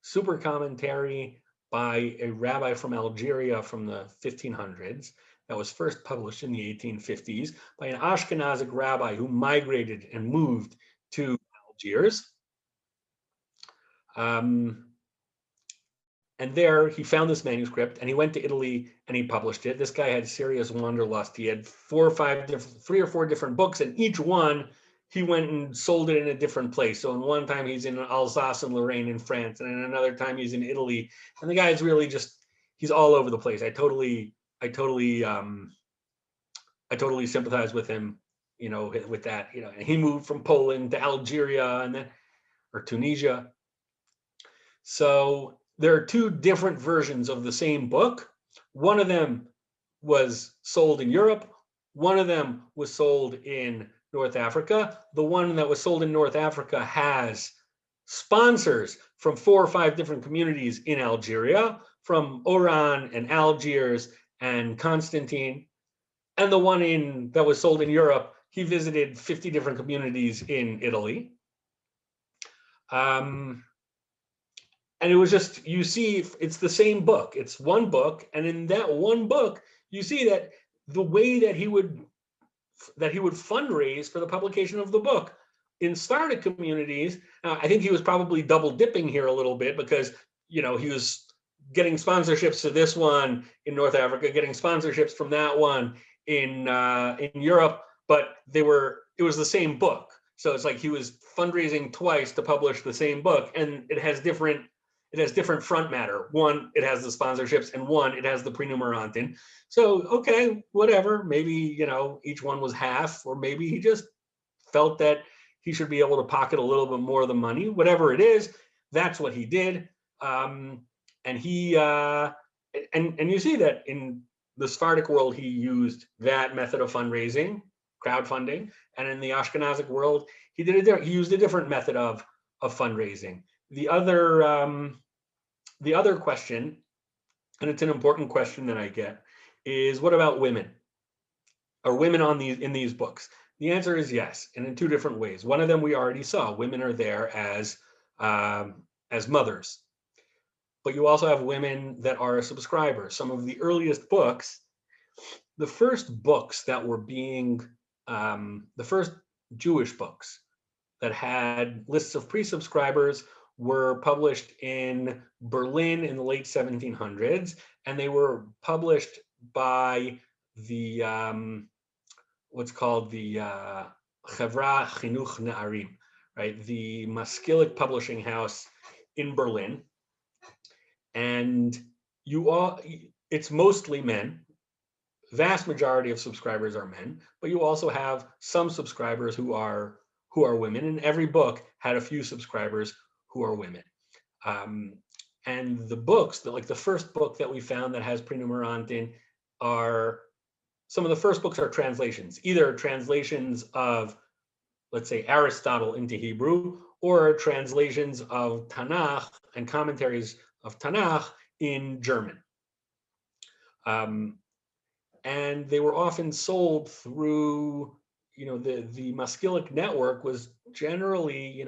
A: super commentary by a rabbi from Algeria from the 1500s that was first published in the 1850s by an Ashkenazic rabbi who migrated and moved to Algiers. And there he found this manuscript and he went to Italy and he published it. This guy had serious wanderlust. He had 3 or 4 different books, and each one he went and sold it in a different place. So in one time he's in Alsace and Lorraine in France, and in another time he's in Italy. And the guy's really he's all over the place. I totally sympathize with him, with that. And he moved from Poland to Algeria and then, or Tunisia. So there are 2 different versions of the same book. One of them was sold in Europe. One of them was sold in North Africa. The one that was sold in North Africa has sponsors from 4 or 5 different communities in Algeria, from Oran and Algiers and Constantine. And the one that was sold in Europe, he visited 50 different communities in Italy. And it was just, you see, it's the same book. It's one book. And in that one book, you see that the way that he would fundraise for the publication of the book in Sephardic communities. I think he was probably double dipping here a little bit because, he was getting sponsorships to this one in North Africa, getting sponsorships from that one in Europe, but it was the same book. So it's like he was fundraising twice to publish the same book, and it has different front matter. One, it has the sponsorships, and one, it has the Prenumeranten. So, okay, whatever. Maybe, each one was half, or maybe he just felt that he should be able to pocket a little bit more of the money. Whatever it is, that's what he did. And he, and you see that in the Sephardic world, he used that method of fundraising, crowdfunding, and in the Ashkenazic world, he used a different method of fundraising. The other question, and it's an important question that I get, is what about women? Are women in these books? The answer is yes, and in 2 different ways. One of them we already saw. Women are there as mothers, but you also have women that are subscribers. Some of the earliest books, the first books that were being, the first Jewish books that had lists of pre-subscribers were published in Berlin in the late 1700s, and they were published by the what's called the Chevra Chinuch Na'arim, right? The Maskilic publishing house in Berlin. And it's mostly men. Vast majority of subscribers are men, but you also have some subscribers who are women, and every book had a few subscribers who are women. And the books, like the first book that we found that has Prenumeranten, some of the first books are translations, either translations of, let's say, Aristotle into Hebrew, or translations of Tanakh and commentaries of Tanakh in German. And they were often sold through, the Maskilic network was generally,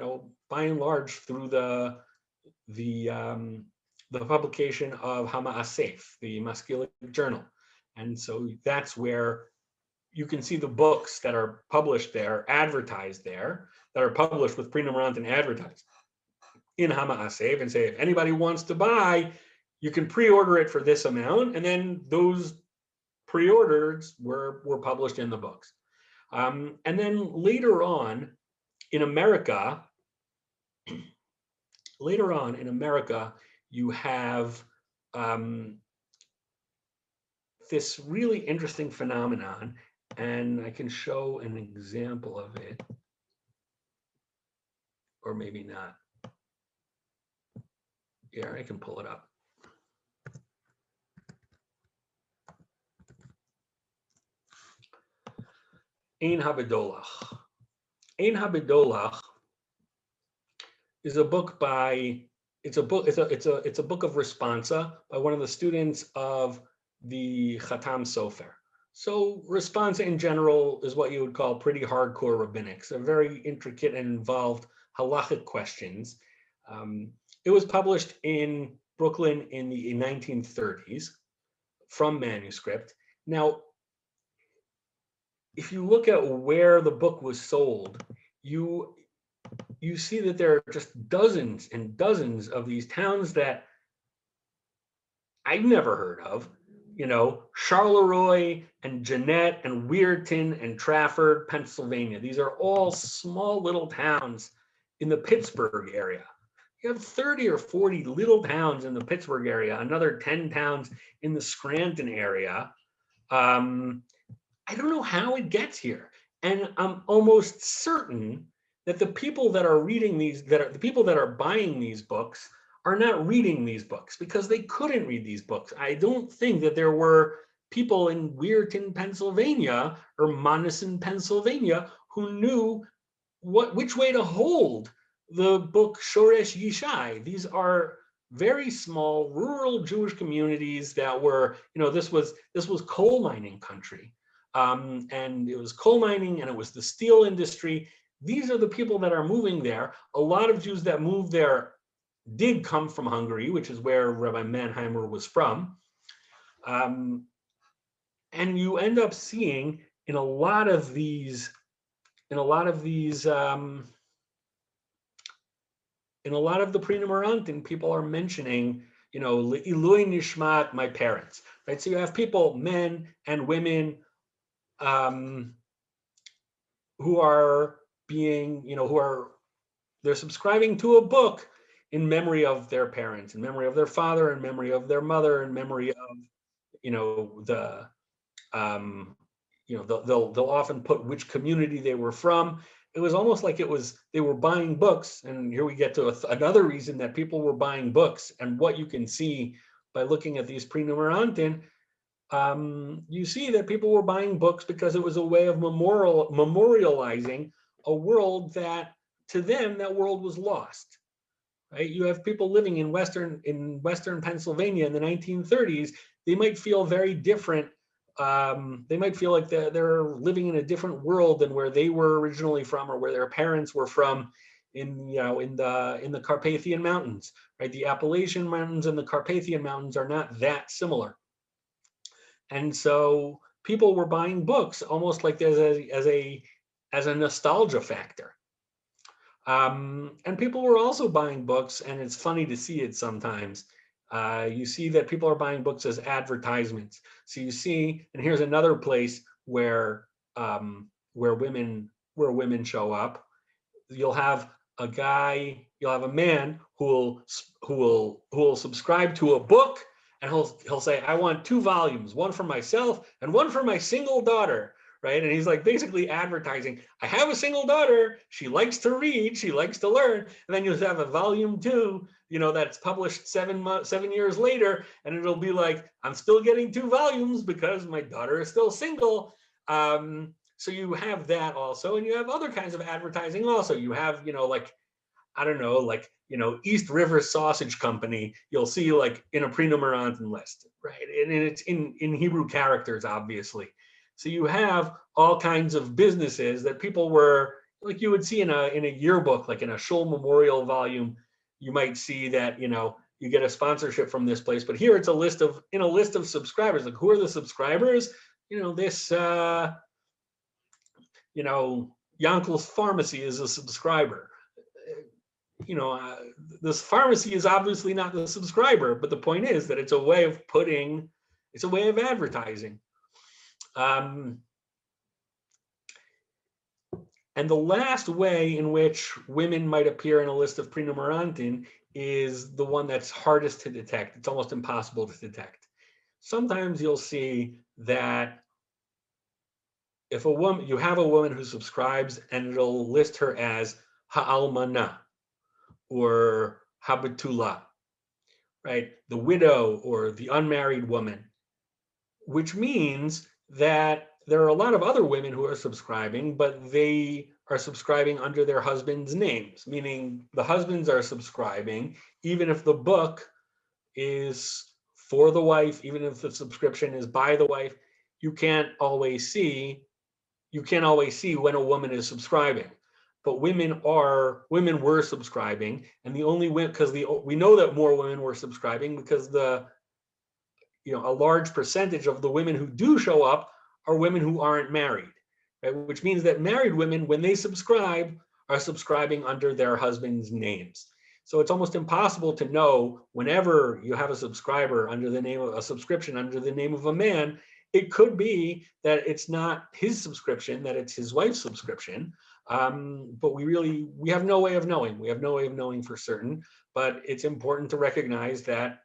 A: by and large, through the publication of Hama'asef, the Maskilic journal. And so that's where you can see the books that are published there, advertised there, that are published with Prenumeranten advertised in Hama'asef, and say, if anybody wants to buy, you can pre-order it for this amount, and then those pre-orders were published in the books. And then later on in America, you have this really interesting phenomenon, and I can show an example of it, or maybe not. Yeah, I can pull it up. Ein HaBedolach. Ein HaBedolach is a book by, it's a book of responsa by one of the students of the Chatam Sofer. So responsa in general is what you would call pretty hardcore rabbinics. They're very intricate and involved halachic questions. It was published in Brooklyn in the 1930s from manuscript. Now, if you look at where the book was sold, you see that there are just dozens and dozens of these towns that I've never heard of. You know, Charleroi and Jeanette and Weirton and Trafford, Pennsylvania. These are all small little towns in the Pittsburgh area. You have 30 or 40 little towns in the Pittsburgh area, another 10 towns in the Scranton area. I don't know how it gets here. And I'm almost certain that the people that are reading these, the people that are buying these books are not reading these books because they couldn't read these books. I don't think that there were people in Weirton, Pennsylvania or Monessen, Pennsylvania who knew which way to hold the book Shoresh Yishai. These are very small rural Jewish communities that were, you know, this was coal mining country. And it was coal mining and it was the steel industry. These are the people that are moving there. A lot of Jews that moved there did come from Hungary, which is where Rabbi Mannheimer was from. And you end up seeing in a lot of the Prenumeranten, people are mentioning, you know, Ilui Nishmat, my parents, right? So you have people, men and women, who are being, you know, they're subscribing to a book in memory of their parents, in memory of their father, in memory of their mother, in memory of, you know, they'll often put which community they were from. It was almost like they were buying books. And here we get to another reason that people were buying books, and what you can see by looking at these Prenumeranten. You see that people were buying books because it was a way of memorializing a world that, to them, that world was lost. Right? You have people living in Western Pennsylvania in the 1930s. They might feel very different. They might feel like they're living in a different world than where they were originally from, or where their parents were from, in the Carpathian Mountains. Right? The Appalachian Mountains and the Carpathian Mountains are not that similar. And so people were buying books almost like as a nostalgia factor. And people were also buying books, and it's funny to see it sometimes. You see that people are buying books as advertisements. So you see, and here's another place where women show up. You'll have a man who will subscribe to a book, and he'll say, I want 2 volumes, one for myself and one for my single daughter, right? And he's like basically advertising, I have a single daughter, she likes to read, she likes to learn. And then you'll have a volume 2, you know, that's published 7 years later, and it'll be like, I'm still getting 2 volumes because my daughter is still single. So you have that also, and you have other kinds of advertising also. You have, you know, like, I don't know, like, you know, East River Sausage Company, you'll see like in a Prenumeranten list, right? And it's in Hebrew characters, obviously. So you have all kinds of businesses that people were, like you would see in a yearbook, like in a Shul Memorial volume, you might see that, you know, you get a sponsorship from this place, but here it's a list of subscribers. Like, who are the subscribers? You know, this, you know, Yankel's Pharmacy is a subscriber. You know, this pharmacy is obviously not the subscriber, but the point is that it's a way of advertising. And the last way in which women might appear in a list of Prenumeranten is the one that's hardest to detect. It's almost impossible to detect. Sometimes you'll see that if you have a woman who subscribes, and it'll list her as Ha'almana, or Habitula, right? The widow or the unmarried woman, which means that there are a lot of other women who are subscribing, but they are subscribing under their husbands' names, meaning the husbands are subscribing, even if the book is for the wife, even if the subscription is by the wife, you can't always see when a woman is subscribing. But women were subscribing, and the only way, because we know that more women were subscribing because a large percentage of the women who do show up are women who aren't married, right? Which means that married women, when they subscribe, are subscribing under their husband's names. So it's almost impossible to know whenever you have a subscriber under the name of a subscription under the name of a man. It could be that it's not his subscription, that it's his wife's subscription. But we have no way of knowing. We have no way of knowing for certain, but it's important to recognize that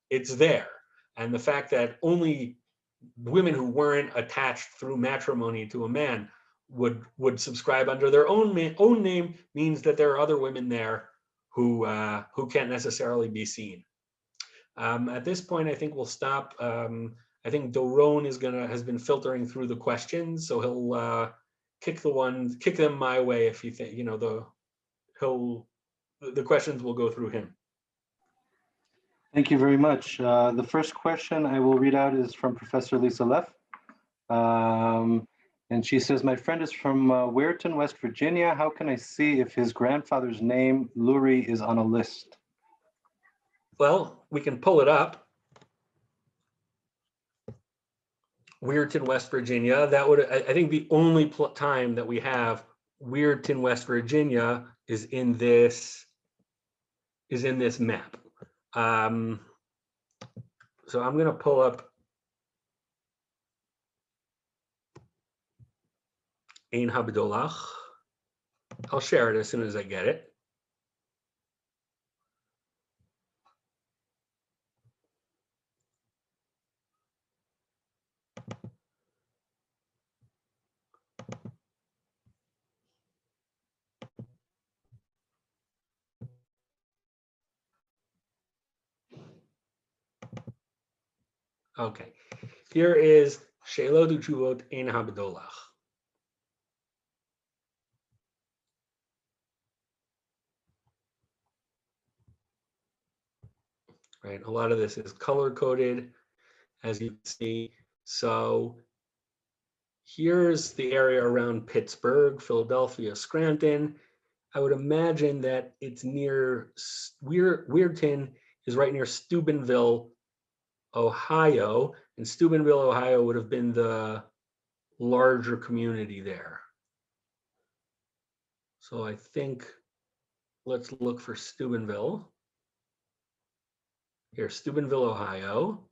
A: it's there. And the fact that only women who weren't attached through matrimony to a man would subscribe under their own name means that there are other women there who can't necessarily be seen. At this point, I think we'll stop. I think Doron has been filtering through the questions, so he'll kick them my way if you think, the questions will go through him.
B: Thank you very much. The first question I will read out is from Professor Lisa Leff. And she says, my friend is from Weirton, West Virginia. How can I see if his grandfather's name, Lurie, is on a list?
A: Well, we can pull it up. Weirton, West Virginia. That would, I think, the only time that we have Weirton, West Virginia is in this map. So I'm going to pull up Ein Habdolach. I'll share it as soon as I get it. Okay, here is Sheilot Utshuvot Ein Habdolach. Right, a lot of this is color coded, as you can see. So here's the area around Pittsburgh, Philadelphia, Scranton. I would imagine that it's near Weirton is right near Steubenville, Ohio, and Steubenville, Ohio would have been the larger community there. So I think let's look for Steubenville. Here, Steubenville, Ohio.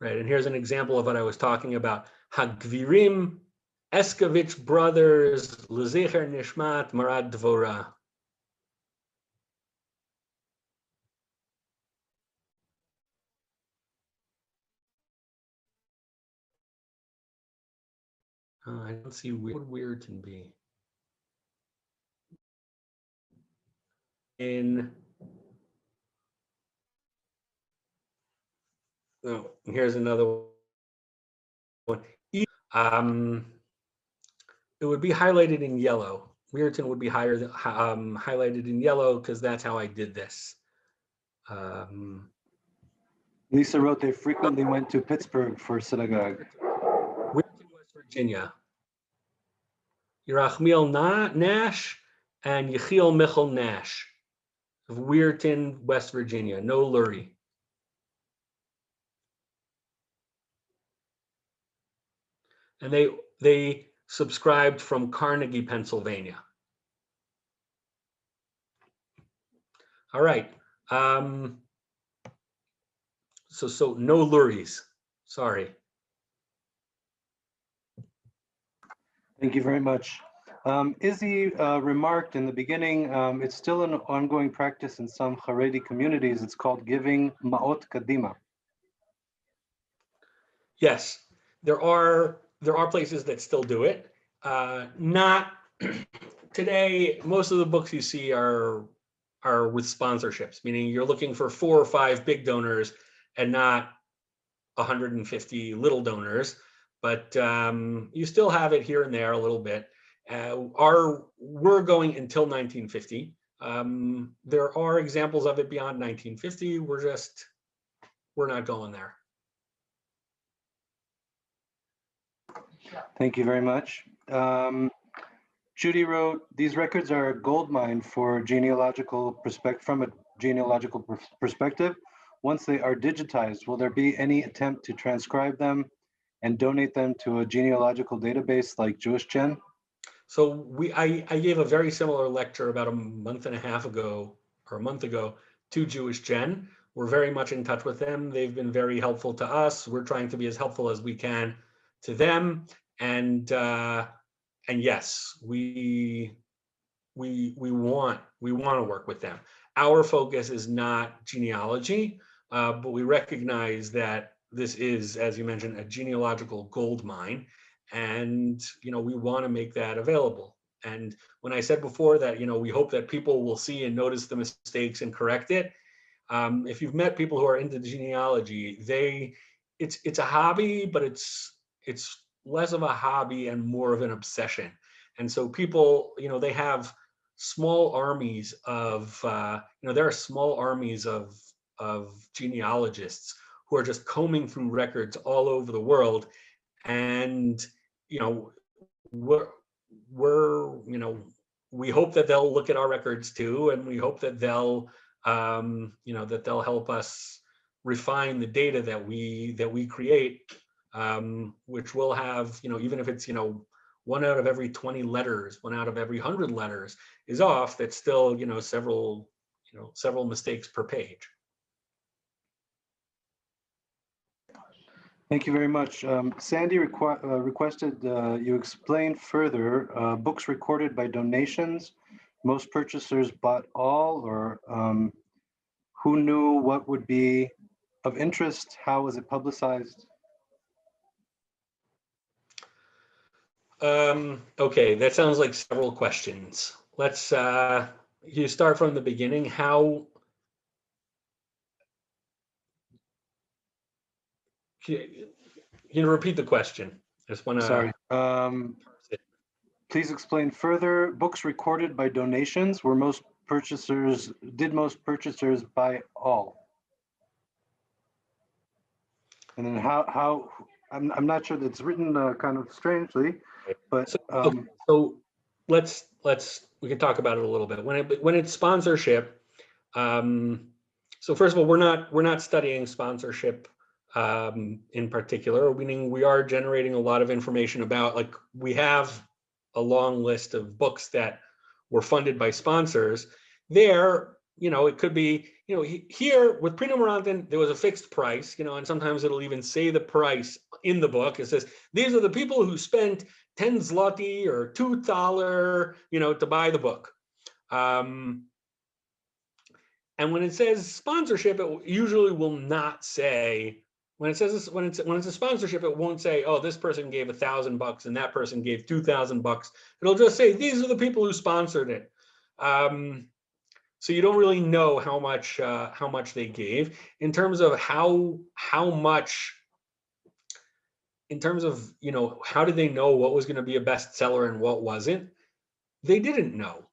A: Right, and here's an example of what I was talking about. Hagvirim Eskovich brothers, Lezecher Nishmat Marad Dvora. I don't see what would Weirton be. Here's another one. It would be highlighted in yellow. Weirton would be highlighted in yellow because that's how I did this.
B: Lisa wrote they frequently went to Pittsburgh for synagogue.
A: Weirton, West Virginia. Yerachmiel Nash and Yechiel Michel Nash of Weirton, West Virginia. No Lurie. And they subscribed from Carnegie, Pennsylvania. All right. So no Luries. Sorry.
B: Thank you very much. Izzy remarked in the beginning, it's still an ongoing practice in some Haredi communities. It's called giving ma'ot kadima.
A: Yes, there are places that still do it. Not today, most of the books you see are with sponsorships, meaning you're looking for 4 or 5 big donors and not 150 little donors. But you still have it here and there a little bit. We're going until 1950. There are examples of it beyond 1950. We're not going there.
B: Thank you very much. Judy wrote, these records are a goldmine for from a genealogical perspective. Once they are digitized, will there be any attempt to transcribe them and donate them to a genealogical database like JewishGen?
A: So I gave a very similar lecture about a month ago to JewishGen. We're very much in touch with them. They've been very helpful to us. We're trying to be as helpful as we can to them. And yes, we want to work with them. Our focus is not genealogy, but we recognize that this is, as you mentioned, a genealogical gold mine, and we want to make that available. And when I said before that we hope that people will see and notice the mistakes and correct it, if you've met people who are into genealogy, it's a hobby, but it's less of a hobby and more of an obsession. And so people, they have small armies of, there are small armies of genealogists who are just combing through records all over the world. And, we hope that they'll look at our records too. And we hope that they'll help us refine the data that we create, which will have, even if it's, 1 out of every 20 letters, 1 out of every 100 letters is off, that's still, several mistakes per page.
B: Thank you very much. Sandy requested you explain further books recorded by donations. Most purchasers bought all, or who knew what would be of interest? How was it publicized?
A: Okay, that sounds like several questions. Let's you start from the beginning. How can you repeat the question? I just want to.
B: Sorry. Please explain further. Books recorded by donations. Did most purchasers buy all? And then how I'm not sure that's written kind of strangely, but
A: so let's we can talk about it a little bit. When it's sponsorship, so first of all, we're not studying sponsorship in particular, meaning we are generating a lot of information about, like, we have a long list of books that were funded by sponsors. There, it could be, here with Prenumeranten, there was a fixed price, and sometimes it'll even say the price in the book. It says, these are the people who spent 10 zloty or $2, to buy the book. And when it says sponsorship, it usually will not say, when it's a sponsorship, it won't say, oh, this person gave $1,000 and that person gave $2,000. It'll just say, these are the people who sponsored it. So you don't really know how much they gave. In terms of how much, in terms of, how did they know what was going to be a bestseller and what wasn't? They didn't know.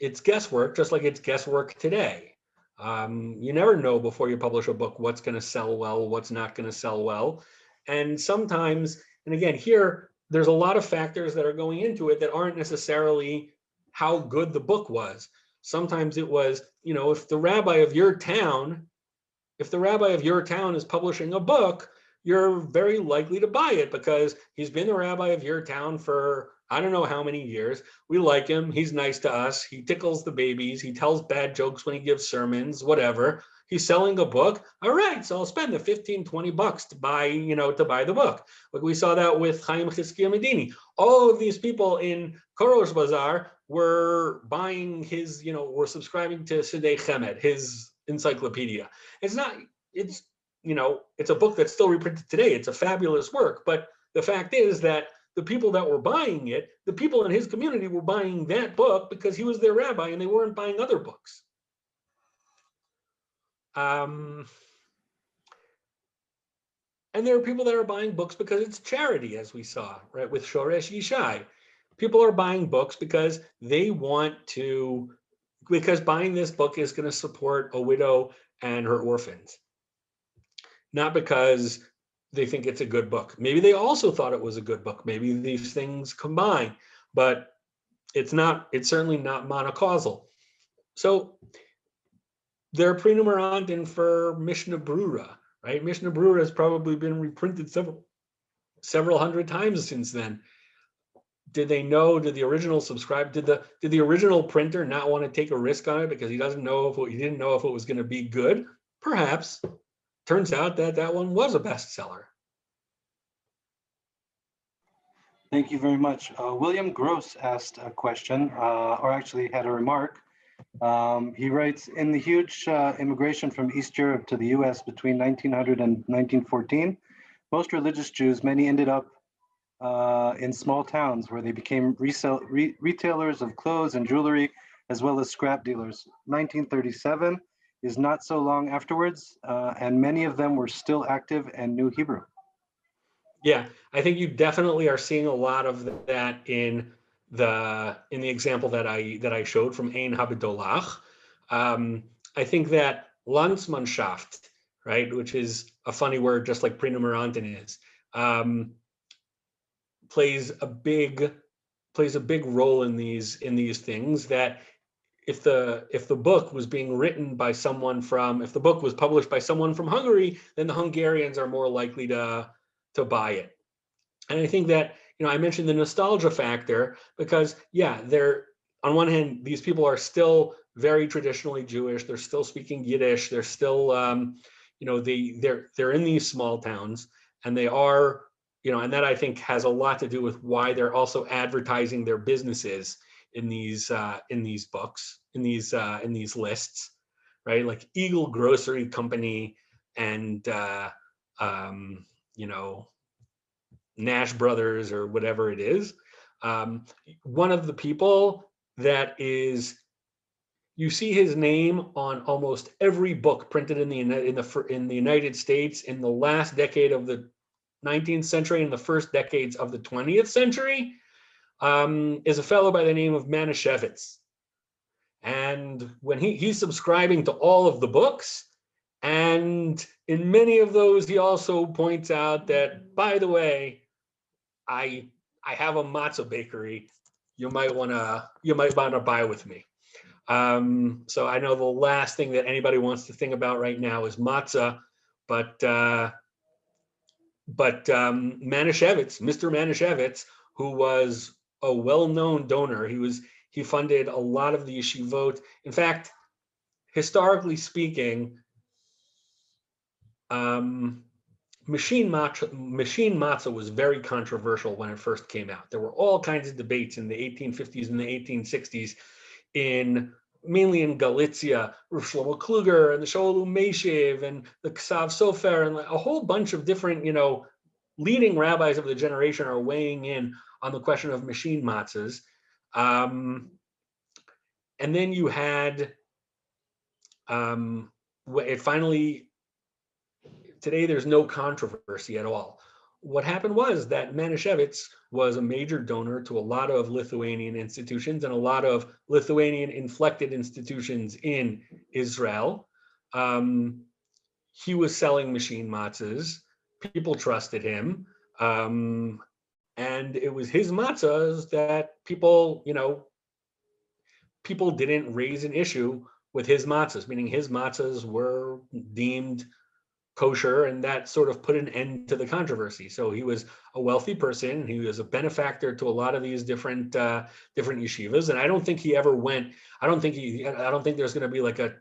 A: It's guesswork, just like it's guesswork today. You never know before you publish a book what's going to sell well, what's not going to sell well. And sometimes, and again, here, there's a lot of factors that are going into it that aren't necessarily how good the book was. Sometimes it was, if the rabbi of your town is publishing a book, you're very likely to buy it because he's been the rabbi of your town for I don't know how many years. We like him. He's nice to us. He tickles the babies. He tells bad jokes when he gives sermons, whatever. He's selling a book. All right, so I'll spend the $15-20 to buy, to buy the book. Like we saw that with Chaim Chizkiah Medini. All of these people in Korosh Bazaar were buying his, were subscribing to Sidei Chemed, his encyclopedia. It's a book that's still reprinted today. It's a fabulous work, but the fact is that the people that were buying it, the people in his community were buying that book because he was their rabbi and they weren't buying other books. And there are people that are buying books because it's charity, as we saw, right, with Shoresh Yishai. People are buying books because they want to, because buying this book is going to support a widow and her orphans. Not because they think it's a good book. Maybe they also thought it was a good book. Maybe these things combine, but it's certainly not monocausal. So they're Prenumeranten for Mishnah Brura, right? Mishnah Brura has probably been reprinted several hundred times since then. Did they know? Did the original subscribe? Did the original printer not want to take a risk on it because he didn't know if it was going to be good? Perhaps. Turns out that one was a bestseller.
B: Thank you very much. William Gross asked a question, or actually had a remark. He writes, in the huge immigration from East Europe to the US between 1900 and 1914, most religious Jews, many ended up in small towns where they became retailers of clothes and jewelry, as well as scrap dealers. 1937 is not so long afterwards, and many of them were still active and knew Hebrew.
A: Yeah, I think you definitely are seeing a lot of that in the example that I showed from Ein Habedolach. I think that Landsmannschaft, right, which is a funny word, just like Prenumeranten is, plays a big role in these things. That if the book was being written by someone if the book was published by someone from Hungary, then the Hungarians are more likely to buy it. And I think that, I mentioned the nostalgia factor because, yeah, on one hand, these people are still very traditionally Jewish. They're still speaking Yiddish. They're still, they're in these small towns, and they are, and that I think has a lot to do with why they're also advertising their businesses in these books, in these lists, right? Like Eagle Grocery Company and Nash Brothers or whatever it is. One of the people that you see his name on almost every book printed in the United States in the last decade of the 19th century and the first decades of the 20th century, is a fellow by the name of Manischewitz. And when he's subscribing to all of the books, and in many of those, he also points out that, by the way, I have a matzah bakery. You might want to buy with me. So I know the last thing that anybody wants to think about right now is matzah, but Manischewitz, Mr. Manischewitz, who was a well-known donor, he funded a lot of the yeshivot. In fact, historically speaking, machine matzah was very controversial when it first came out. There were all kinds of debates in the 1850s and the 1860s, mainly in Galicia, Rav Shlomo Kluger and the Shaul Meshiv and the Ksav Sofer and a whole bunch of different, leading rabbis of the generation are weighing in on the question of machine matzahs. And then you had it finally. Today, there's no controversy at all. What happened was that Manischewitz was a major donor to a lot of Lithuanian institutions and a lot of Lithuanian-inflected institutions in Israel. He was selling machine matzahs. People trusted him. And it was his matzahs that people didn't raise an issue with his matzahs, meaning his matzahs were deemed kosher, and that sort of put an end to the controversy. So he was a wealthy person. He was a benefactor to a lot of these different yeshivas, and I don't think he ever went. I don't think there's going to be like a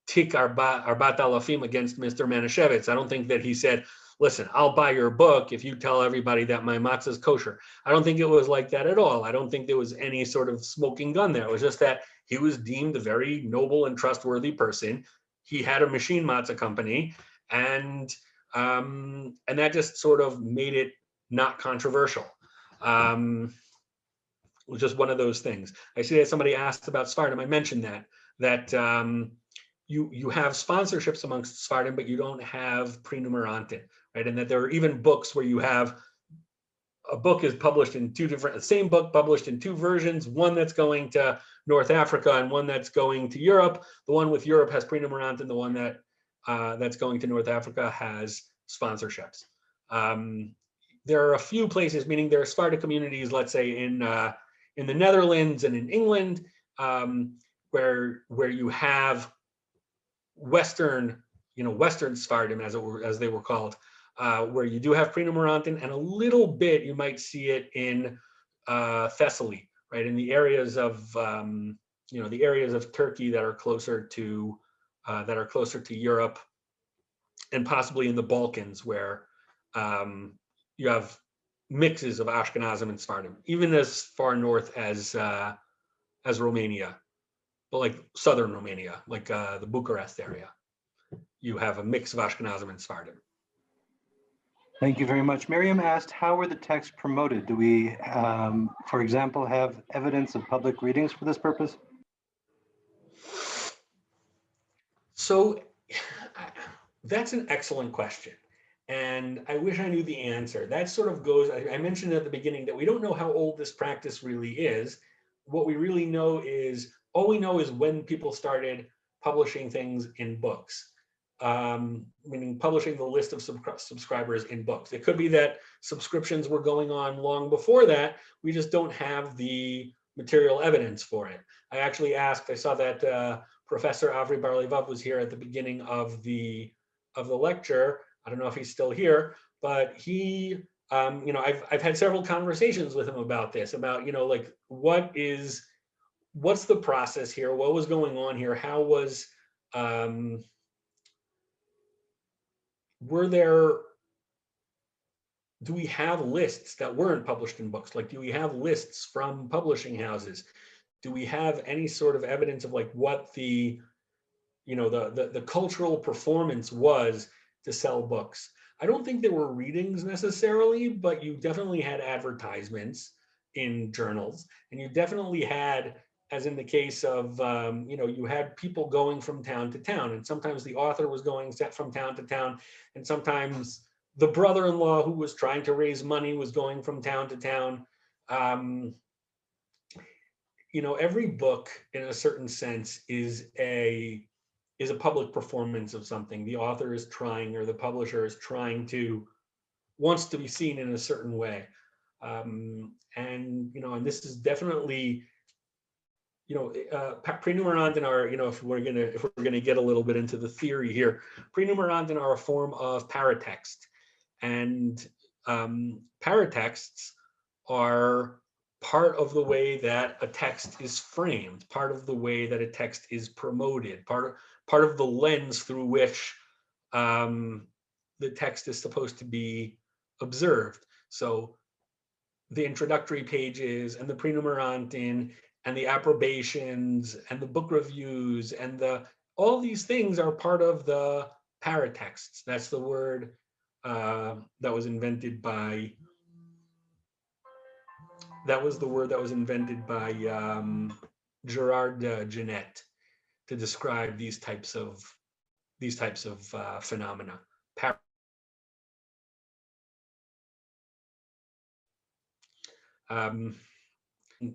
A: tik arbat alafim against Mr. Manischewitz. I don't think that he said, "Listen, I'll buy your book if you tell everybody that my matzah is kosher." I don't think it was like that at all. I don't think there was any sort of smoking gun there. It was just that he was deemed a very noble and trustworthy person. He had a machine matzah company. And that just sort of made it not controversial. Was just one of those things. I see that somebody asked about Sephardim. I mentioned that you have sponsorships amongst Sephardim, but you don't have Prenumeranten, right? And that there are even books where you have a book is published in the same book published in two versions, one that's going to North Africa and one that's going to Europe. The one with Europe has Prenumeranten, the one that's going to North Africa has sponsorships. There are a few places, meaning there are Sephardic communities, let's say in the Netherlands and in England, where you have Western Sephardim, as they were called, where you do have Prenumeranten, and a little bit you might see it in Thessaly, right, in the areas of the areas of Turkey that are closer to Europe, and possibly in the Balkans, where you have mixes of Ashkenazim and Sephardim, even as far north as Romania, but like southern Romania, like the Bucharest area, you have a mix of Ashkenazim and Sephardim.
B: Thank you very much. Miriam asked, how were the texts promoted? Do we, for example, have evidence of public readings for this purpose?
A: So that's an excellent question. And I wish I knew the answer. That sort of goes, I mentioned at the beginning that we don't know how old this practice really is. What we really know is, all we know is when people started publishing things in books, meaning publishing the list of subscribers in books. It could be that subscriptions were going on long before that. We just don't have the material evidence for it. I actually asked, I saw that Professor Avri Bar-Levav was here at the beginning of the lecture. I don't know if he's still here, but he, I've had several conversations with him about this, about, like, what's the process here? What was going on here? How was, do we have lists that weren't published in books? Like, do we have lists from publishing houses? Do we have any sort of evidence of like what the cultural performance was to sell books? I don't think there were readings necessarily, but you definitely had advertisements in journals, and you definitely had, as in the case of, you had people going from town to town, and sometimes the author was going from town to town, and sometimes the brother-in-law who was trying to raise money was going from town to town. Every book, in a certain sense, is a public performance of something. The author is trying, or the publisher is trying to, wants to be seen in a certain way. And this is definitely, Prenumeranten are, if we're gonna get a little bit into the theory here, Prenumeranten are a form of paratext, and paratexts are part of the way that a text is framed, part of the way that a text is promoted, part of the lens through which the text is supposed to be observed. So the introductory pages and the Prenumeranten and the approbations and the book reviews and all these things are part of the paratexts. That's the word that was invented by, Gerard Genet to describe these types of phenomena.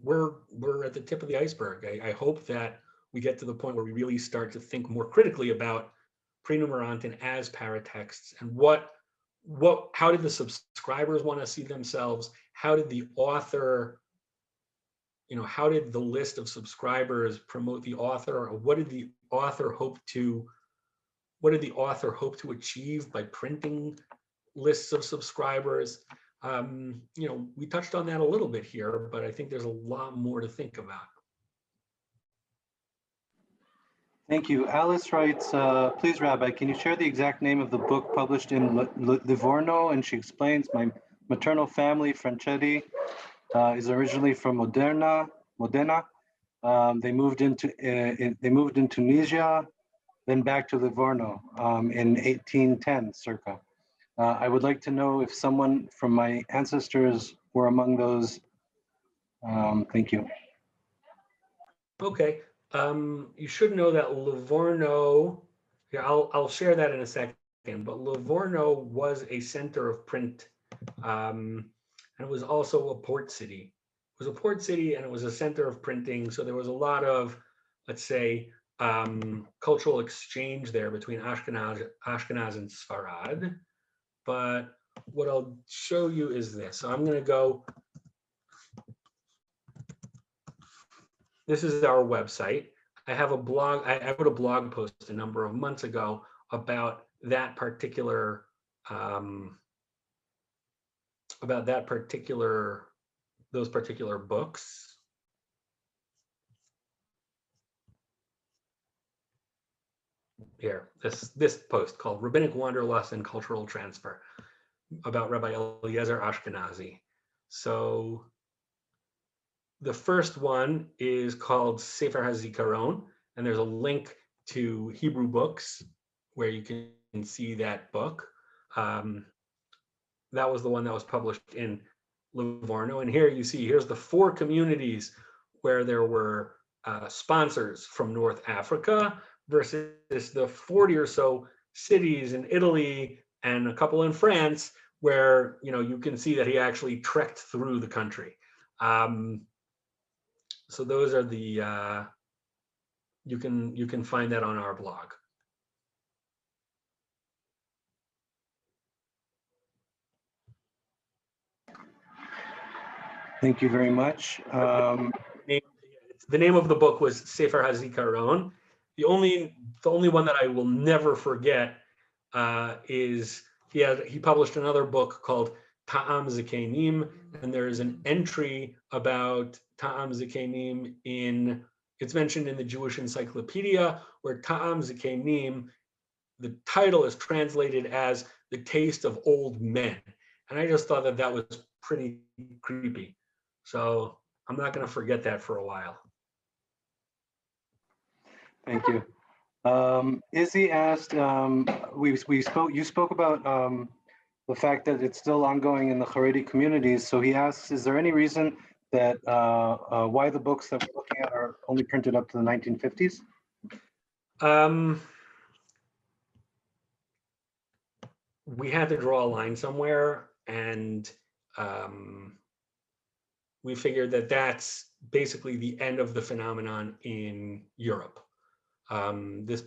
A: We're at the tip of the iceberg. I hope that we get to the point where we really start to think more critically about Prenumeranten as paratexts, and how did the subscribers want to see themselves? How did the author, how did the list of subscribers promote the author? Or what did the author hope to achieve by printing lists of subscribers? We touched on that a little bit here, but I think there's a lot more to think about.
B: Thank you. Alice writes, please, Rabbi, can you share the exact name of the book published in Livorno? And she explains, my maternal family, Franchetti, is originally from Modena. They moved in Tunisia, then back to Livorno in 1810, circa. I would like to know if someone from my ancestors' were among those. Thank you.
A: Okay. You should know that Livorno, yeah, I'll share that in a second, but Livorno was a center of print, and it was also a port city. It was a port city and it was a center of printing. So there was a lot of, let's say, cultural exchange there between Ashkenaz and Sfarad. But what I'll show you is this. So I'm going to go. This is our website. I have a blog. I wrote a blog post a number of months ago about that particular those particular books. Here, this post called "Rabbinic Wanderlust and Cultural Transfer" about Rabbi Eliezer Ashkenazi. So the first one is called Sefer HaZikaron, and there's a link to Hebrew books where you can see that book. That was the one that was published in Livorno. And here you see, here's the 4 communities where there were sponsors from North Africa versus the 40 or so cities in Italy and a couple in France where, you know, you can see that he actually trekked through the country. So those are the, you can find that on our blog.
B: Thank you very much.
A: The name of the book was Sefer HaZikaron. The only one that I will never forget is he published another book called Ta'am Zikenim, and there is an entry about Ta'am Zikenim it's mentioned in the Jewish Encyclopedia, where Ta'am Zikenim, the title is translated as the taste of old men. And I just thought that was pretty creepy. So I'm not going to forget that for a while.
B: Thank you. Izzy asked, you spoke about the fact that it's still ongoing in the Haredi communities. So he asks, is there any reason that why the books that we're looking at are only printed up to the 1950s?
A: We had to draw a line somewhere, and we figured that that's basically the end of the phenomenon in Europe. The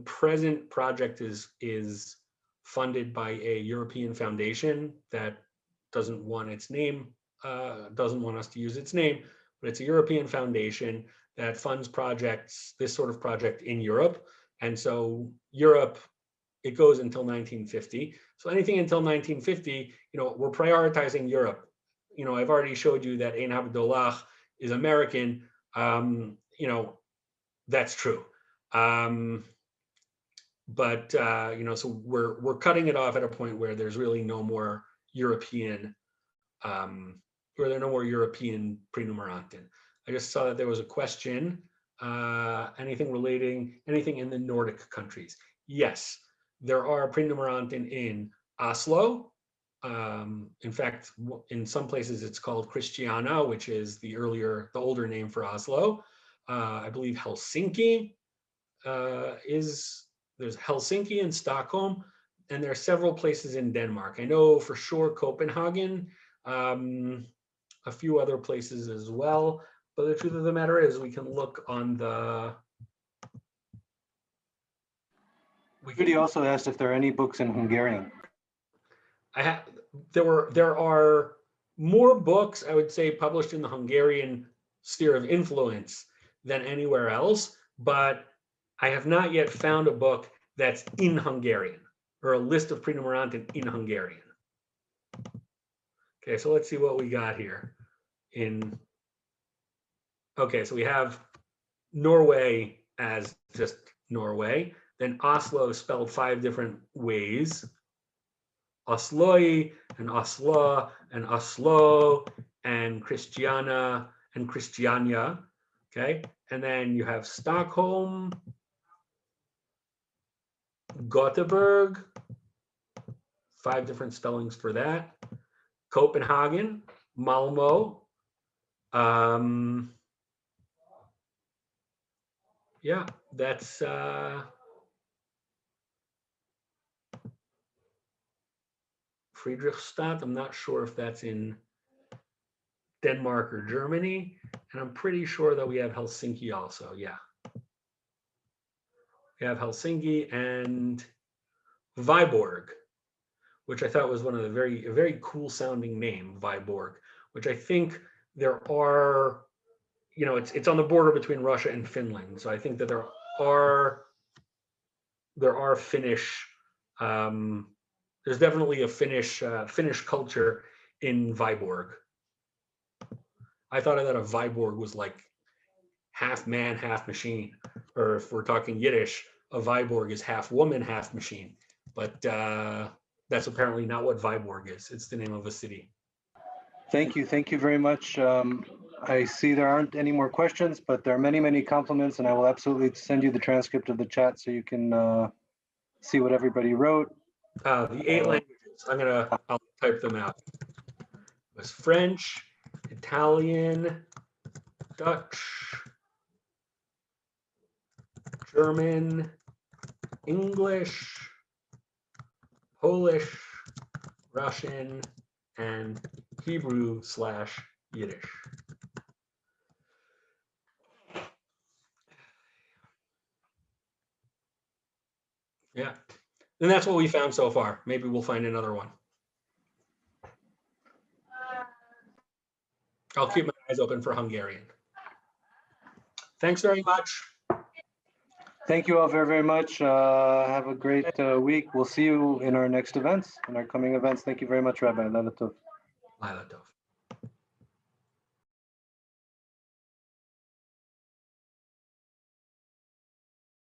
A: present project is funded by a European foundation that doesn't want its name, doesn't want us to use its name, but it's a European foundation that funds projects, this sort of project in Europe. And so Europe, it goes until 1950. So anything until 1950, you know, we're prioritizing Europe. You know, I've already showed you that Ein Havdalah is American. You know, that's true. But you know, so we're cutting it off at a point where there's really no more European, where there are no more European Prenumeranten. I just saw that there was a question. Anything in the Nordic countries? Yes, there are Prenumeranten in Oslo. In fact, in some places it's called Christiana, which is the older name for Oslo. I believe Helsinki there's Helsinki and Stockholm, and there are several places in Denmark. I know for sure Copenhagen, a few other places as well. But the truth of the matter is, we can look on the.
B: Judy also asked if there are any books in Hungarian.
A: There are more books, I would say, published in the Hungarian sphere of influence than anywhere else, but I have not yet found a book that's in Hungarian, or a list of Prenumeranten in Hungarian. Okay, so let's see what we got here. Okay, so we have Norway as just Norway, then Oslo spelled 5 different ways. Osloi and Oslo and Oslo and Christiana and Christiania. Okay, and then you have Stockholm, Gothenburg, 5 different spellings for that. Copenhagen, Malmo. Yeah, that's Friedrichstadt. I'm not sure if that's in Denmark or Germany. And I'm pretty sure that we have Helsinki also. Yeah. We have Helsinki and Viborg, which I thought was one of the a very cool sounding name, Viborg, which I think there are, you know, it's on the border between Russia and Finland. So I think that there are Finnish, there's definitely a Finnish culture in Viborg. I thought that a Viborg was like half man, half machine. Or if we're talking Yiddish, a Viborg is half woman, half machine. But that's apparently not what Viborg is. It's the name of a city.
B: Thank you very much. I see there aren't any more questions, but there are many compliments, and I will absolutely send you the transcript of the chat so you can see what everybody wrote.
A: The 8 languages, I'll type them out. It was French, Italian, Dutch, German, English, Polish, Russian, and Hebrew/Yiddish. Yeah, and that's what we found so far. Maybe we'll find another one. I'll keep my eyes open for Hungarian. Thanks very much.
B: Thank you all very much. Have a great week. We'll see you in our next events, in our coming events. Thank you very much, Rabbi. Laila Tov.
A: Laila Tov.